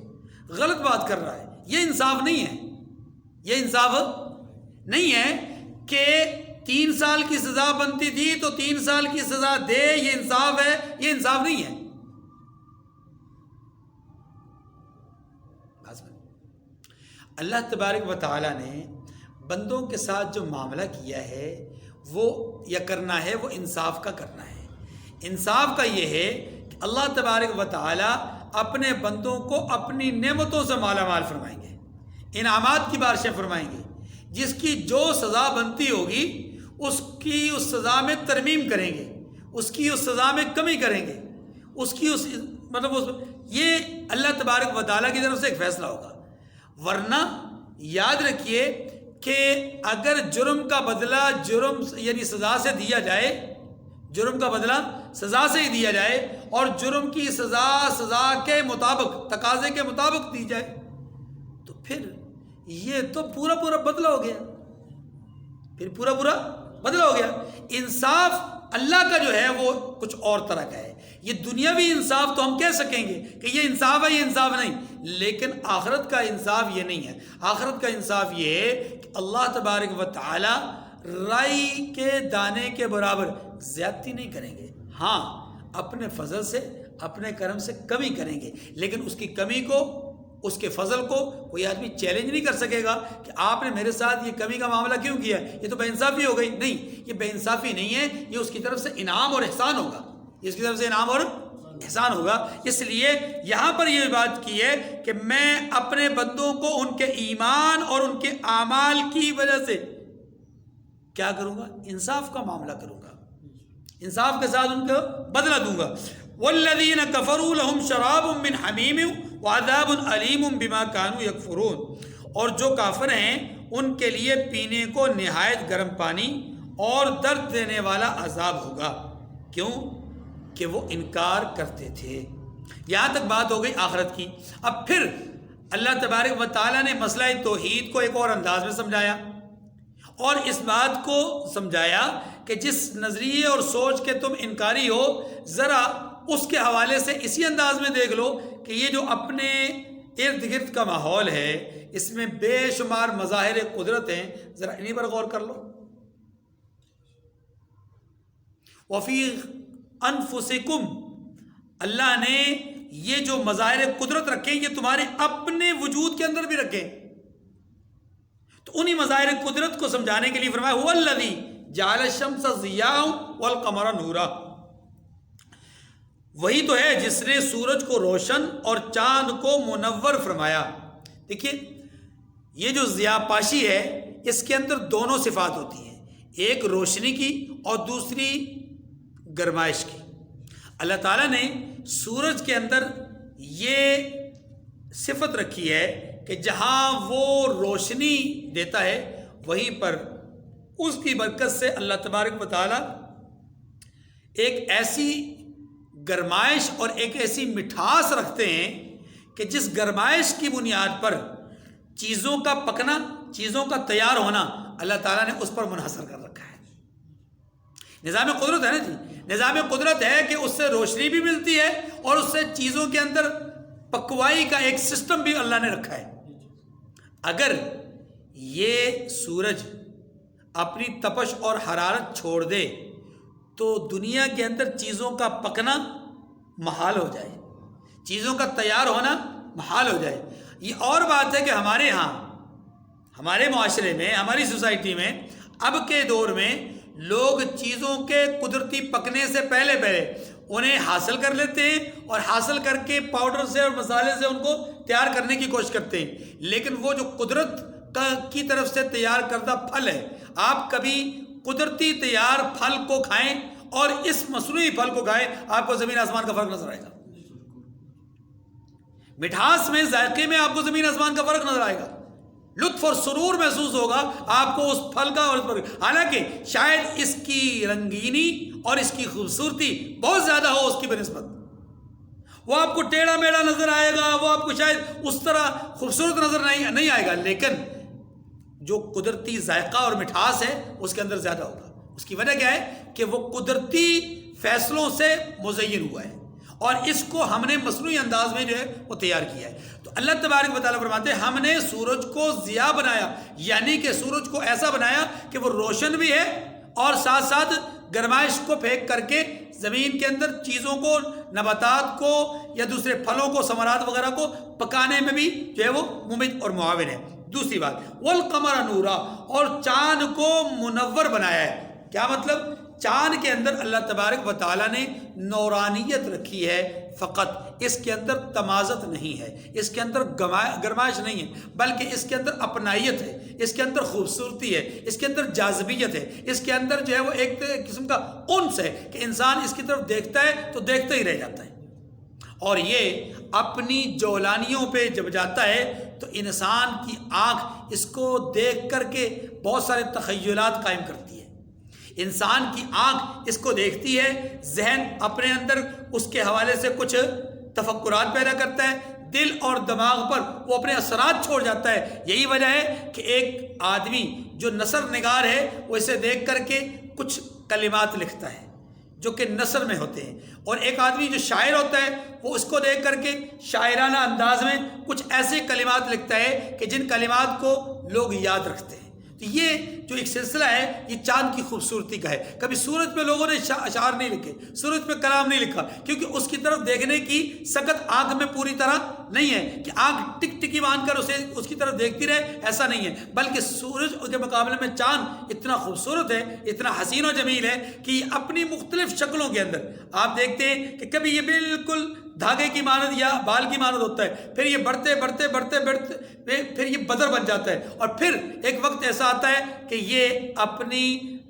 غلط بات کر رہا ہے، یہ انصاف نہیں ہے، یہ انصاف نہیں ہے کہ 3 سال کی سزا بنتی تھی تو 3 سال کی سزا دے، یہ انصاف ہے، یہ انصاف نہیں ہے۔ اللہ تبارک و تعالیٰ نے بندوں کے ساتھ جو معاملہ کیا ہے وہ یا کرنا ہے، وہ انصاف کا کرنا ہے۔ انصاف کا یہ ہے کہ اللہ تبارک و تعالیٰ اپنے بندوں کو اپنی نعمتوں سے مالا مال فرمائیں گے، انعامات کی بارشیں فرمائیں گے، جس کی جو سزا بنتی ہوگی اس کی اس سزا میں ترمیم کریں گے، اس کی اس سزا میں کمی کریں گے، اس کی اس یہ اللہ تبارک و تعالیٰ کی طرف سے ایک فیصلہ ہوگا۔ ورنہ یاد رکھیے کہ اگر جرم کا بدلہ جرم یعنی سزا سے دیا جائے، جرم کا بدلہ سزا سے ہی دیا جائے، اور جرم کی سزا کے مطابق، تقاضے کے مطابق دی جائے، تو پھر یہ تو پورا بدلہ ہو گیا، پھر پورا بدلہ ہو گیا۔ انصاف اللہ کا جو ہے وہ کچھ اور طرح کا ہے۔ یہ دنیاوی انصاف تو ہم کہہ سکیں گے کہ یہ انصاف ہے، یہ انصاف نہیں، لیکن آخرت کا انصاف یہ نہیں ہے۔ آخرت کا انصاف یہ ہے کہ اللہ تبارک و تعالی رائی کے دانے کے برابر زیادتی نہیں کریں گے، ہاں اپنے فضل سے، اپنے کرم سے کمی کریں گے، لیکن اس کی کمی کو، اس کے فضل کو کوئی آدمی چیلنج نہیں کر سکے گا کہ آپ نے میرے ساتھ یہ کمی کا معاملہ کیوں کیا، یہ تو بے انصافی ہو گئی۔ نہیں، یہ بے انصافی نہیں ہے، یہ اس کی طرف سے انعام اور احسان ہوگا، اس کی طرف سے انعام اور احسان ہوگا. اس لیے یہاں پر یہ بات کی ہے کہ میں اپنے بندوں کو ان کے ایمان اور ان کے اعمال کی وجہ سے کیا کروں گا؟ انصاف کا معاملہ کروں گا، انصاف کے ساتھ ان کو بدلہ دوں گا. والذین کفروا لهم شراب من حمیم وعذاب علیم بما كانوا یکفرون. اور جو کافر ہیں ان کے لیے پینے کو نہایت گرم پانی اور درد دینے والا عذاب ہوگا. کیوں؟ کہ وہ انکار کرتے تھے. یہاں تک بات ہو گئی آخرت کی. اب پھر اللہ تبارک و تعالیٰ نے مسئلہ توحید کو ایک اور انداز میں سمجھایا اور اس بات کو سمجھایا کہ جس نظریے اور سوچ کے تم انکاری ہو، ذرا اس کے حوالے سے اسی انداز میں دیکھ لو کہ یہ جو اپنے ارد گرد کا ماحول ہے اس میں بے شمار مظاہر قدرت ہیں، ذرا انہی پر غور کر لو. وفی انفسکم، اللہ نے یہ جو مظاہر قدرت رکھے یہ تمہارے اپنے وجود کے اندر بھی رکھے. تو انہی مظاہر قدرت کو سمجھانے کے لیے فرمایا هو الذی جعل الشمس ضیاء والقمر نورا. وہی تو ہے جس نے سورج کو روشن اور چاند کو منور فرمایا. دیکھیے یہ جو ضیاء پاشی ہے اس کے اندر دونوں صفات ہوتی ہیں، ایک روشنی کی اور دوسری گرمائش کی. اللہ تعالیٰ نے سورج کے اندر یہ صفت رکھی ہے کہ جہاں وہ روشنی دیتا ہے وہیں پر اس کی برکت سے اللہ تبارک و تعالیٰ ایک ایسی گرمائش اور ایک ایسی مٹھاس رکھتے ہیں کہ جس گرمائش کی بنیاد پر چیزوں کا پکنا، چیزوں کا تیار ہونا اللہ تعالیٰ نے اس پر منحصر کر رکھا ہے. نظام قدرت ہے نا جی، نظام قدرت ہے کہ اس سے روشنی بھی ملتی ہے اور اس سے چیزوں کے اندر پکوائی کا ایک سسٹم بھی اللہ نے رکھا ہے. اگر یہ سورج اپنی تپش اور حرارت چھوڑ دے تو دنیا کے اندر چیزوں کا پکنا محال ہو جائے، چیزوں کا تیار ہونا محال ہو جائے. یہ اور بات ہے کہ ہمارے ہاں، ہمارے معاشرے میں، ہماری سوسائٹی میں اب کے دور میں لوگ چیزوں کے قدرتی پکنے سے پہلے انہیں حاصل کر لیتے ہیں اور حاصل کر کے پاؤڈر سے اور مسالے سے ان کو تیار کرنے کی کوشش کرتے ہیں. لیکن وہ جو قدرت کی طرف سے تیار کردہ پھل ہے، آپ کبھی قدرتی تیار پھل کو کھائیں اور اس مصنوعی پھل کو کھائیں، آپ کو زمین آسمان کا فرق نظر آئے گا. مٹھاس میں، ذائقے میں آپ کو زمین آسمان کا فرق نظر آئے گا. لطف اور سرور محسوس ہوگا آپ کو اس پھل کا اور اس پر. حالانکہ شاید اس کی رنگینی اور اس کی خوبصورتی بہت زیادہ ہو اس کی بنسبت، وہ آپ کو ٹیڑھا میڑھا نظر آئے گا، وہ آپ کو شاید اس طرح خوبصورت نظر نہیں آئے گا، لیکن جو قدرتی ذائقہ اور مٹھاس ہے اس کے اندر زیادہ ہوگا. اس کی وجہ کیا ہے کہ وہ قدرتی فیصلوں سے مزین ہوا ہے اور اس کو ہم نے مصنوعی انداز میں جو ہے وہ تیار کیا ہے. تو اللہ تبارک و تعالیٰ فرماتے ہیں ہم نے سورج کو ضیاء بنایا، یعنی کہ سورج کو ایسا بنایا کہ وہ روشن بھی ہے اور ساتھ ساتھ گرمائش کو پھینک کر کے زمین کے اندر چیزوں کو، نباتات کو یا دوسرے پھلوں کو، ثمرات وغیرہ کو پکانے میں بھی جو ہے وہ ممد اور معاون ہے. دوسری بات والقمر نورا، اور چاند کو منور بنایا ہے. کیا مطلب؟ چاند کے اندر اللہ تبارک و تعالیٰ نے نورانیت رکھی ہے فقط، اس کے اندر تمازت نہیں ہے، اس کے اندر گرمائش نہیں ہے، بلکہ اس کے اندر اپنائیت ہے، اس کے اندر خوبصورتی ہے، اس کے اندر جاذبیت ہے، اس کے اندر جو ہے وہ ایک قسم کا انس ہے کہ انسان اس کی طرف دیکھتا ہے تو دیکھتا ہی رہ جاتا ہے. اور یہ اپنی جولانیوں پہ جب جاتا ہے تو انسان کی آنکھ اس کو دیکھ کر کے بہت سارے تخیلات قائم کرتی ہے. انسان کی آنکھ اس کو دیکھتی ہے، ذہن اپنے اندر اس کے حوالے سے کچھ تفکرات پیدا کرتا ہے، دل اور دماغ پر وہ اپنے اثرات چھوڑ جاتا ہے. یہی وجہ ہے کہ ایک آدمی جو نثر نگار ہے وہ اسے دیکھ کر کے کچھ کلمات لکھتا ہے جو کہ نثر میں ہوتے ہیں، اور ایک آدمی جو شاعر ہوتا ہے وہ اس کو دیکھ کر کے شاعرانہ انداز میں کچھ ایسے کلمات لکھتا ہے کہ جن کلمات کو لوگ یاد رکھتے ہیں. تو یہ جو ایک سلسلہ ہے یہ چاند کی خوبصورتی کا ہے. کبھی سورج پہ لوگوں نے اشعار نہیں لکھے, سورج پہ کلام نہیں لکھا, کیونکہ اس کی طرف دیکھنے کی سکت آنکھ میں پوری طرح نہیں ہے کہ آنکھ ٹک ٹکی باندھ کر اس کی طرف دیکھتی رہے, ایسا نہیں ہے. بلکہ سورج کے مقابلے میں چاند اتنا خوبصورت ہے, اتنا حسین و جمیل ہے کہ یہ اپنی مختلف شکلوں کے اندر آپ دیکھتے ہیں کہ کبھی یہ بالکل دھاگے کی مانند یا بال کی مانند ہوتا ہے, پھر یہ بڑھتے بڑھتے بڑھتے بڑھتے پھر یہ بدر بن جاتا ہے, اور پھر ایک وقت ایسا آتا ہے کہ یہ اپنی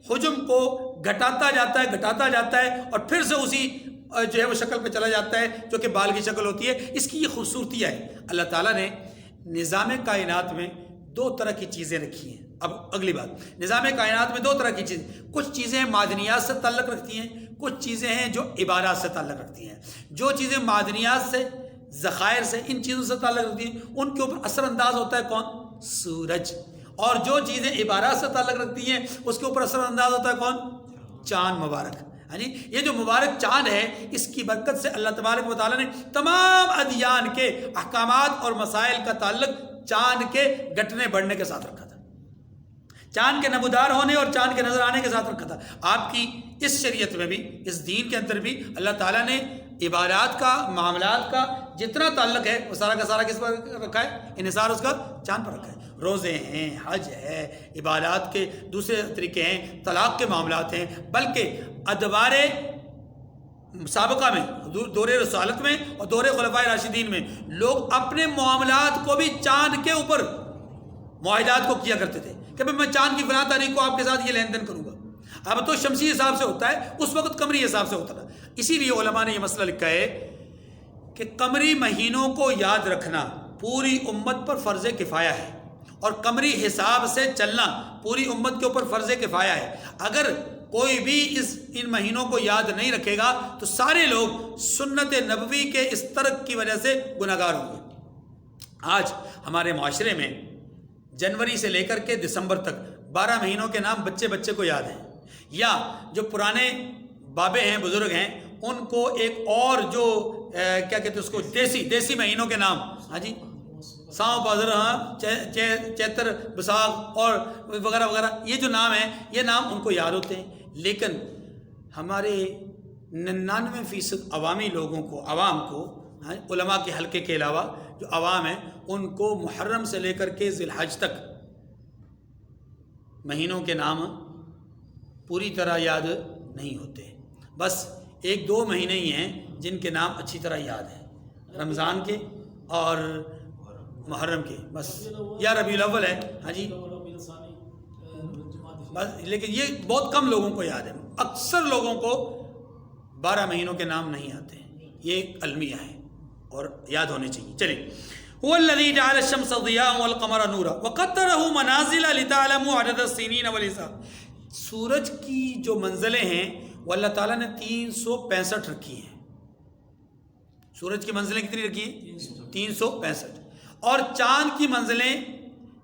حجم کو گھٹاتا جاتا ہے اور پھر سے اسی جو ہے وہ شکل پہ چلا جاتا ہے جو کہ بال کی شکل ہوتی ہے. اس کی یہ خوبصورتیاں ہیں. اللہ تعالیٰ نے نظام کائنات میں دو طرح کی چیزیں رکھی ہیں. اب اگلی بات, نظام کائنات میں دو طرح کی چیزیں, کچھ چیزیں معدنیات سے تعلق رکھتی ہیں, کچھ چیزیں ہیں جو عبادات سے تعلق رکھتی ہیں. جو چیزیں معدنیات سے, ذخائر سے, ان چیزوں سے تعلق رکھتی ہیں ان کے اوپر اثر انداز ہوتا ہے کون؟ سورج. اور جو چیزیں عبادات سے تعلق رکھتی ہیں اس کے اوپر اثر انداز ہوتا ہے کون؟ چاند مبارک. ہاں جی, یہ جو مبارک چاند ہے اس کی برکت سے اللہ تبارک و تعالیٰ نے تمام ادیان کے احکامات اور مسائل کا تعلق چاند کے گھٹنے بڑھنے کے ساتھ رکھا تھا, چاند کے نمودار ہونے اور چاند کے نظر آنے کے ساتھ رکھا تھا. آپ کی اس شریعت میں بھی, اس دین کے اندر بھی اللہ تعالیٰ نے عبادات کا, معاملات کا جتنا تعلق ہے وہ سارا کا سارا کس پر رکھا ہے؟ انحصار اس کا چاند پر رکھا ہے. روزے ہیں, حج ہے, عبادات کے دوسرے طریقے ہیں, طلاق کے معاملات ہیں, بلکہ ادوار سابقہ میں, دور رسالت میں اور دور خلفائے راشدین میں لوگ اپنے معاملات کو بھی چاند کے اوپر معاہدات کو کیا کرتے تھے کہ میں چاند کی فلاں تاریخ کو آپ کے ساتھ یہ لین دین کروں گا. اب تو شمسی حساب سے ہوتا ہے, اس وقت قمری حساب سے ہوتا تھا. اسی لیے علماء نے یہ مسئلہ لکھا ہے کہ قمری مہینوں کو یاد رکھنا پوری امت پر فرض کفایہ ہے, اور قمری حساب سے چلنا پوری امت کے اوپر فرض کفایہ ہے. اگر کوئی بھی ان مہینوں کو یاد نہیں رکھے گا تو سارے لوگ سنت نبوی کے اس ترک کی وجہ سے گناہگار ہوں گے. آج ہمارے معاشرے میں جنوری سے لے کر کے دسمبر تک 12 مہینوں کے نام بچے بچے کو یاد ہیں, یا جو پرانے بابے ہیں, بزرگ ہیں, ان کو ایک اور جو کیا کہتے ہیں اس کو, دیسی مہینوں کے نام, ہاں جی, ساؤں بازر, چیتر, بساخ اور وغیرہ وغیرہ, یہ جو نام ہیں یہ نام ان کو یاد ہوتے ہیں. لیکن ہمارے 99% عوامی لوگوں کو, عوام کو, علماء کے حلقے کے علاوہ جو عوام ہیں ان کو محرم سے لے کر کے ذی الحج تک مہینوں کے نام پوری طرح یاد نہیں ہوتے. بس 1-2 مہینے ہی ہیں جن کے نام اچھی طرح یاد ہیں, رمضان کے اور محرم کے, بس, یا ربیع الاول ہے, ہاں جی, بس. لیکن یہ بہت کم لوگوں کو یاد ہے. اکثر لوگوں کو 12 مہینوں کے نام نہیں آتے ہیں. یہ المیہ ہے اور یاد ہونے چاہیے. چلیے, هو الذي جعل الشمس ضياء والقمر نورا وقدره منازل لتعلموا عدد السنين والحساب. سورج کی جو منزلیں ہیں وہ اللہ تعالیٰ نے 365 رکھی ہیں. سورج کی منزلیں کتنی رکھی ہیں؟ 365. اور چاند کی منزلیں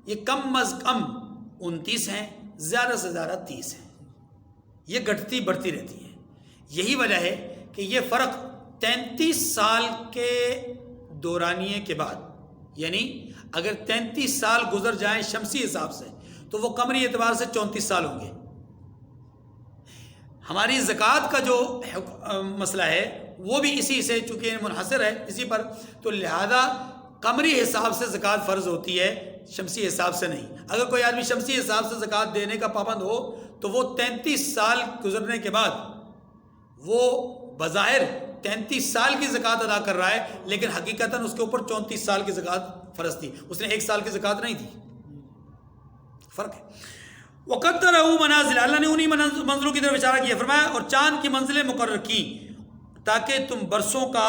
یہ کم از کم 29 ہیں, زیادہ سے زیادہ 30 ہیں. یہ گھٹتی بڑھتی رہتی ہیں. یہی وجہ ہے کہ یہ فرق 33 سال کے دورانیے کے بعد, یعنی اگر 33 سال گزر جائیں شمسی حساب سے تو وہ قمری اعتبار سے 34 سال ہوں گے. ہماری زکوٰۃ کا جو مسئلہ ہے وہ بھی اسی سے چونکہ منحصر ہے اسی پر, تو لہذا قمری حساب سے زکوٰۃ فرض ہوتی ہے, شمسی حساب سے نہیں. اگر کوئی آدمی شمسی حساب سے زکوٰۃ دینے کا پابند ہو تو وہ 33 سال گزرنے کے بعد وہ بظاہر 33 سال کی زکوٰۃ ادا کر رہا ہے, لیکن حقیقتاً اس کے اوپر 34 سال کی زکوٰۃ فرض تھی. اس نے 1 سال کی زکوٰۃ نہیں دی. فرق ہے. وَقَدَّرَهُ مَنَازِلَ, اللہ نے انہی منزلوں کی طرف اشارہ کیا. فرمایا اور چاند کی منزلیں مقرر کی تاکہ تم برسوں کا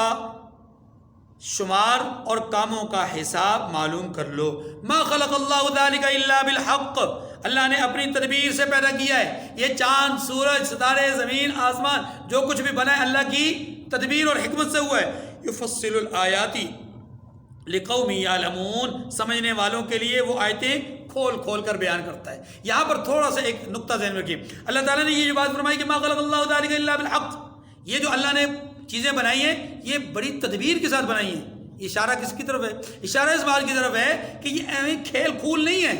شمار اور کاموں کا حساب معلوم کر لو. ما خلق اللہ ذلك الا بالحق, اللہ نے اپنی تدبیر سے پیدا کیا ہے. یہ چاند, سورج, ستارے, زمین, آسمان جو کچھ بھی بنا ہے اللہ کی تدبیر اور حکمت سے ہوا ہے. یفصل الآیات لقوم یعلمون, سمجھنے والوں کے لیے وہ آیتیں کھول کھول کر بیان کرتا ہے. یہاں پر تھوڑا سا ایک نقطہ ذہن میں رکھیے. اللہ تعالیٰ نے یہ بات فرمائی کہ ما خلق اللہ ذلك الا بالحق, یہ جو اللہ نے چیزیں بنائی ہیں یہ بڑی تدبیر کے ساتھ بنائی ہیں. اشارہ کس کی طرف ہے؟ اشارہ اس بات کی طرف ہے کہ یہ ایویں کھیل کھول نہیں ہے.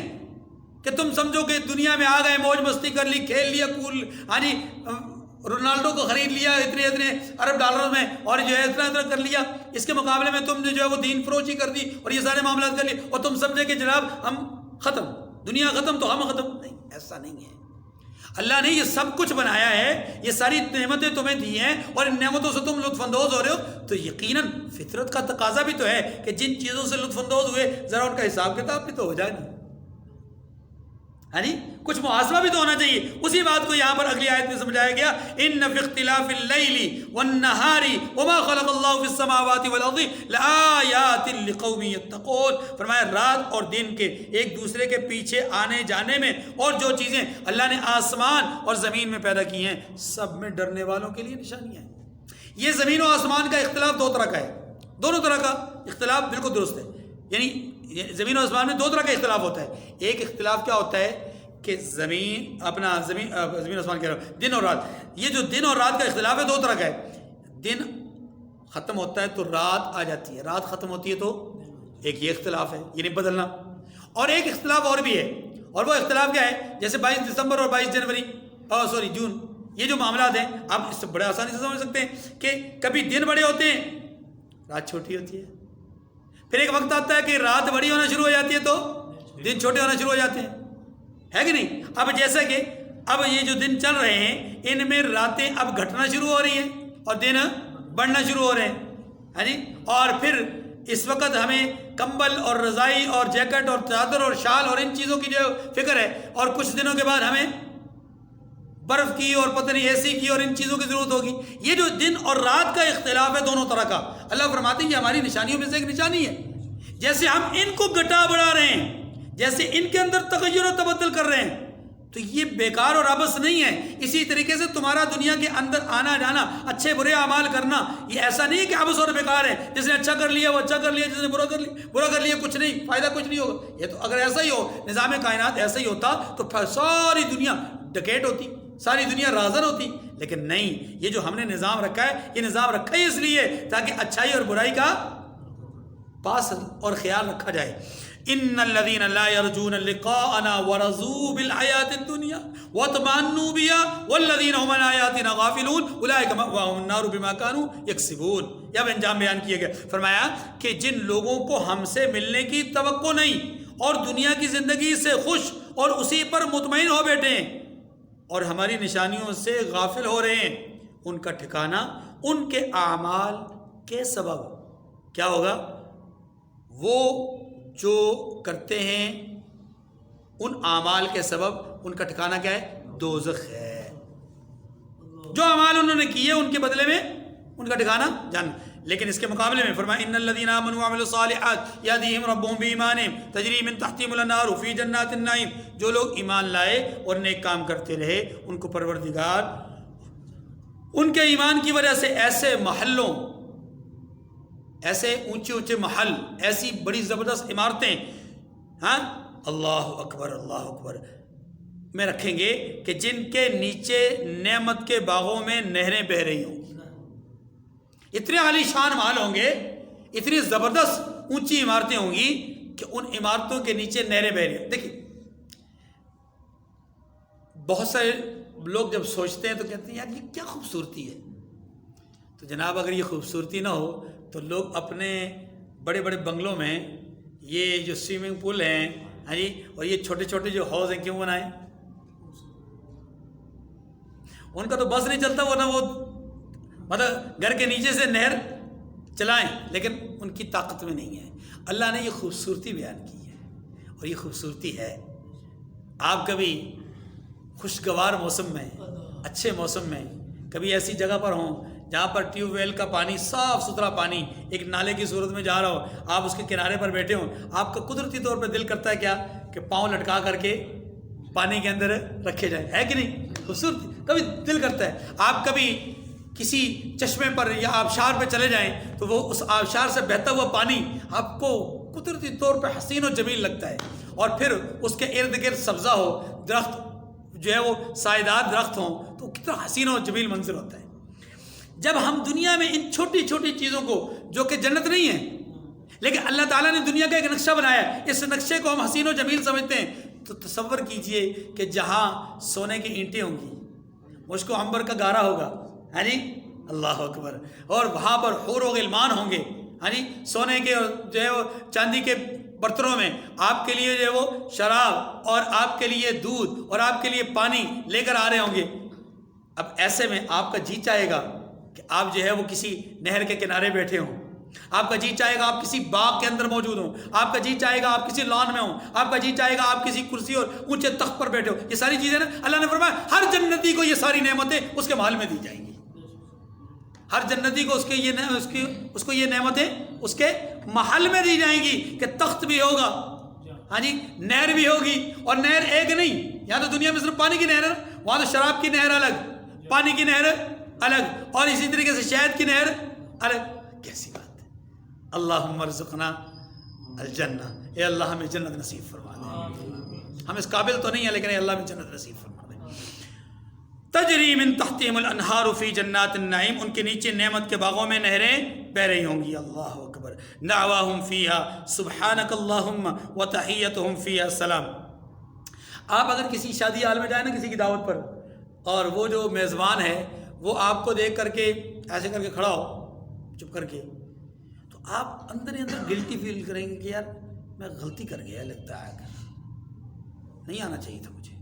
کہ تم سمجھو کہ دنیا میں آ گئے، موج مستی کر لی، کھیل لیا، کول، ہاں جی رونالڈو کو خرید لیا اتنے ارب ڈالروں میں، اور جو ہے اتنا کر لیا، اس کے مقابلے میں تم نے جو ہے وہ دین فروشی کر دی اور یہ سارے معاملات کر لیے، اور تم سمجھے کہ جناب ہم ختم، دنیا ختم تو ہم ختم. نہیں، ایسا نہیں ہے. اللہ نے یہ سب کچھ بنایا ہے، یہ ساری نعمتیں تمہیں دی ہیں، اور ان نعمتوں سے تم لطف اندوز ہو رہے ہو، تو یقیناً فطرت کا تقاضا بھی تو ہے کہ جن چیزوں سے لطف اندوز ہوئے ذرا ان کا حساب کتاب بھی تو ہو جائے نا. ہاں جی، کچھ محاسبہ بھی تو ہونا چاہیے. اسی بات کو یہاں پر اگلی آیت میں سمجھایا گیا، ان فی اختلاف اللیل والنہار وما خلق اللہ فی السماوات والارض لآیات لقوم یتقون. فرمایا رات اور دن کے ایک دوسرے کے پیچھے آنے جانے میں، اور جو چیزیں اللہ نے آسمان اور زمین میں پیدا کی ہیں، سب میں ڈرنے والوں کے لیے نشانیاں ہیں. یہ زمین و آسمان کا اختلاف دو طرح کا ہے، دونوں طرح کا اختلاف بالکل درست ہے. یعنی زمین و آسمان میں دو طرح کا اختلاف ہوتا ہے. ایک اختلاف کیا ہوتا ہے کہ زمین آسمان کہہ رہا ہوں، دن اور رات. یہ جو دن اور رات کا اختلاف ہے دو طرح کا ہے. دن ختم ہوتا ہے تو رات آ جاتی ہے، رات ختم ہوتی ہے تو ایک یہ اختلاف ہے، یعنی بدلنا. اور ایک اختلاف اور بھی ہے، اور وہ اختلاف کیا ہے؟ جیسے 22 دسمبر اور 22 جنوری جون، یہ جو معاملات ہیں آپ اس سے بڑے آسانی سے سمجھ سکتے ہیں کہ کبھی دن بڑے ہوتے ہیں، رات چھوٹی ہوتی ہے. پھر ایک وقت آتا ہے کہ رات بڑی ہونا شروع ہو جاتی ہے تو دن چھوٹے ہونا شروع ہو جاتے ہیں، ہے کہ نہیں؟ اب جیسا کہ اب یہ جو دن چل رہے ہیں ان میں راتیں اب گھٹنا شروع ہو رہی ہیں اور دن بڑھنا شروع ہو رہے ہیں، ہے جی. اور پھر اس وقت ہمیں کمبل اور رضائی اور جیکٹ اور چادر اور شال اور ان چیزوں کی جو فکر ہے، اور کچھ دنوں کے بعد ہمیں برف کی اور پتہ نہیں اے سی کی اور ان چیزوں کی ضرورت ہوگی. یہ جو دن اور رات کا اختلاف ہے دونوں طرح کا، اللہ فرماتے ہیں یہ ہماری نشانیوں میں سے ایک نشانی ہے. جیسے ہم ان کو گھٹا بڑھا رہے ہیں، جیسے ان کے اندر تغیر و تبدل کر رہے ہیں، تو یہ بیکار اور عبث نہیں ہے. اسی طریقے سے تمہارا دنیا کے اندر آنا جانا، اچھے برے اعمال کرنا، یہ ایسا نہیں ہے کہ عبث اور بیکار ہے. جس نے اچھا کر لیا وہ اچھا کر لیا، جس نے برا کر لیا کچھ نہیں، فائدہ کچھ نہیں ہوگا. یہ تو اگر ایسا ہی ہو، نظام کائنات ایسا ہی ہوتا تو ساری دنیا ڈکیٹ ہوتی، ساری دنیا رازن ہوتی. لیکن نہیں، یہ جو ہم نے نظام رکھا ہے، یہ نظام رکھا ہی اس لیے تاکہ اچھائی اور برائی کا پاس اور خیال رکھا جائے. ان الذين لا يرجون لقاءنا ورضوا بالحياة الدنيا واطمأنوا بها والذين هم عن آياتنا غافلون اولئك مأواهم النار بما كانوا يكسبون. اب انجام بیان کیے گئے. فرمایا کہ جن لوگوں کو ہم سے ملنے کی توقع نہیں اور دنیا کی زندگی سے خوش اور اسی پر مطمئن ہو بیٹھے ہیں اور ہماری نشانیوں سے غافل ہو رہے ہیں، ان کا ٹھکانہ ان کے اعمال کے سبب کیا ہوگا؟ وہ جو کرتے ہیں ان اعمال کے سبب ان کا ٹھکانہ کیا ہے؟ دوزخ ہے. جو اعمال انہوں نے کیے ان کے بدلے میں ان کا ٹھکانہ جہنم. لیکن اس کے مقابلے میں فرمایا ان الذين امنوا وعملوا الصالحات يهديهم ربهم بإيمانهم تجري من تحتهم الانهار في جنات النعيم. جو لوگ ایمان لائے اور نیک کام کرتے رہے ان کو پروردگار ان کے ایمان کی وجہ سے ایسے محلوں، ایسے اونچے اونچے محل، ایسی بڑی زبردست عمارتیں، ہاں اللہ اکبر میں رکھیں گے کہ جن کے نیچے نعمت کے باغوں میں نہریں بہہ رہی ہوں. اتنے عالی شان محل ہوں گے، اتنی زبردست اونچی عمارتیں ہوں گی کہ ان عمارتوں کے نیچے نہریں بہ رہی ہیں. دیکھیں بہت سارے لوگ جب سوچتے ہیں تو کہتے ہیں یار یہ کیا خوبصورتی ہے. تو جناب اگر یہ خوبصورتی نہ ہو تو لوگ اپنے بڑے بڑے بنگلوں میں یہ جو سوئمنگ پول ہیں، ہاں جی، اور یہ چھوٹے چھوٹے جو ہاؤس ہیں کیوں بنائیں؟ ان کا تو بس نہیں چلتا، ورنہ وہ مطلب گھر کے نیچے سے نہر چلائیں، لیکن ان کی طاقت میں نہیں ہے. اللہ نے یہ خوبصورتی بیان کی ہے اور یہ خوبصورتی ہے. آپ کبھی خوشگوار موسم میں، اچھے موسم میں کبھی ایسی جگہ پر ہوں جہاں پر ٹیوب ویل کا پانی، صاف ستھرا پانی ایک نالے کی صورت میں جا رہا ہو، آپ اس کے کنارے پر بیٹھے ہوں، آپ کا قدرتی طور پہ دل کرتا ہے کیا کہ پاؤں لٹکا کر کے پانی کے اندر رکھے جائیں، ہے کہ نہیں؟ خوبصورتی کبھی دل کرتا ہے. آپ کبھی کسی چشمے پر یا آبشار پہ چلے جائیں تو وہ اس آبشار سے بہتا ہوا پانی آپ کو قدرتی طور پہ حسین و جمیل لگتا ہے، اور پھر اس کے ارد گرد سبزہ ہو، درخت جو ہے وہ سائیدار درخت ہوں تو کتنا حسین و جمیل منظر ہوتا ہے. جب ہم دنیا میں ان چھوٹی چھوٹی چیزوں کو جو کہ جنت نہیں ہے لیکن اللہ تعالیٰ نے دنیا کا ایک نقشہ بنایا ہے، اس نقشے کو ہم حسین و جمیل سمجھتے ہیں، تو تصور کیجئے کہ جہاں سونے کی اینٹیں ہوں گی، مشک و عنبر کا گارا ہوگا، ہاں جی، اللہ اکبر، اور وہاں پر حور و غلمان ہوں گے، ہاں جی، سونے کے اور جو ہے وہ چاندی کے برتنوں میں آپ کے لیے جو ہے وہ شراب اور آپ کے لیے دودھ اور آپ کے لیے پانی لے کر آ رہے ہوں گے۔ اب ایسے میں آپ کا جی چاہے گا کہ آپ جو ہے وہ کسی نہر کے کنارے بیٹھے ہوں، آپ کا جی چاہے گا آپ کسی باغ کے اندر موجود ہوں، آپ کا جی چاہے گا آپ کسی لان میں ہوں، آپ کا جی چاہے گا آپ کسی کرسی اور اونچے تخت پر بیٹھے ہو۔ یہ ساری چیزیں نا اللہ نے فرمایا ہر جنتی کو یہ ساری نعمتیں اس کے محل میں دی جائیں گی، ہر جنتی کو اس کو یہ نعمتیں اس کے محل میں دی جائیں گی کہ تخت بھی ہوگا، ہاں جی، نہر بھی ہوگی، اور نہر ایک نہیں، یہاں تو دنیا میں صرف پانی کی نہر ہے، وہاں تو شراب کی نہر الگ، پانی کی نہر الگ، اور اسی طریقے سے شہد کی نہر الگ۔ کیسی بات ہے! اللہم ارزقنا الجنہ، اے اللہ ہمیں جنت نصیب فرما دے، ہم اس قابل تو نہیں ہیں لیکن اے اللہ ہمیں جنت نصیب فرما دے۔ تجری من تحتہم الانہار فی جنات النعیم، ان کے نیچے نعمت کے باغوں میں نہریں بہہ رہی ہوں گی، اللہ اکبر۔ دعواہم فیہا سبحانک اللہم وتحیتہم فیہا سلام۔ آپ اگر کسی شادی حال میں جائیں نا کسی کی دعوت پر، اور وہ جو میزبان ہے وہ آپ کو دیکھ کر کے ایسے کر کے کھڑا ہو چپ کر کے، تو آپ اندر ہی اندر گلٹی فیل کریں گے کہ یار میں غلطی کر گیا، لگتا ہے نہیں آنا چاہیے تھا مجھے۔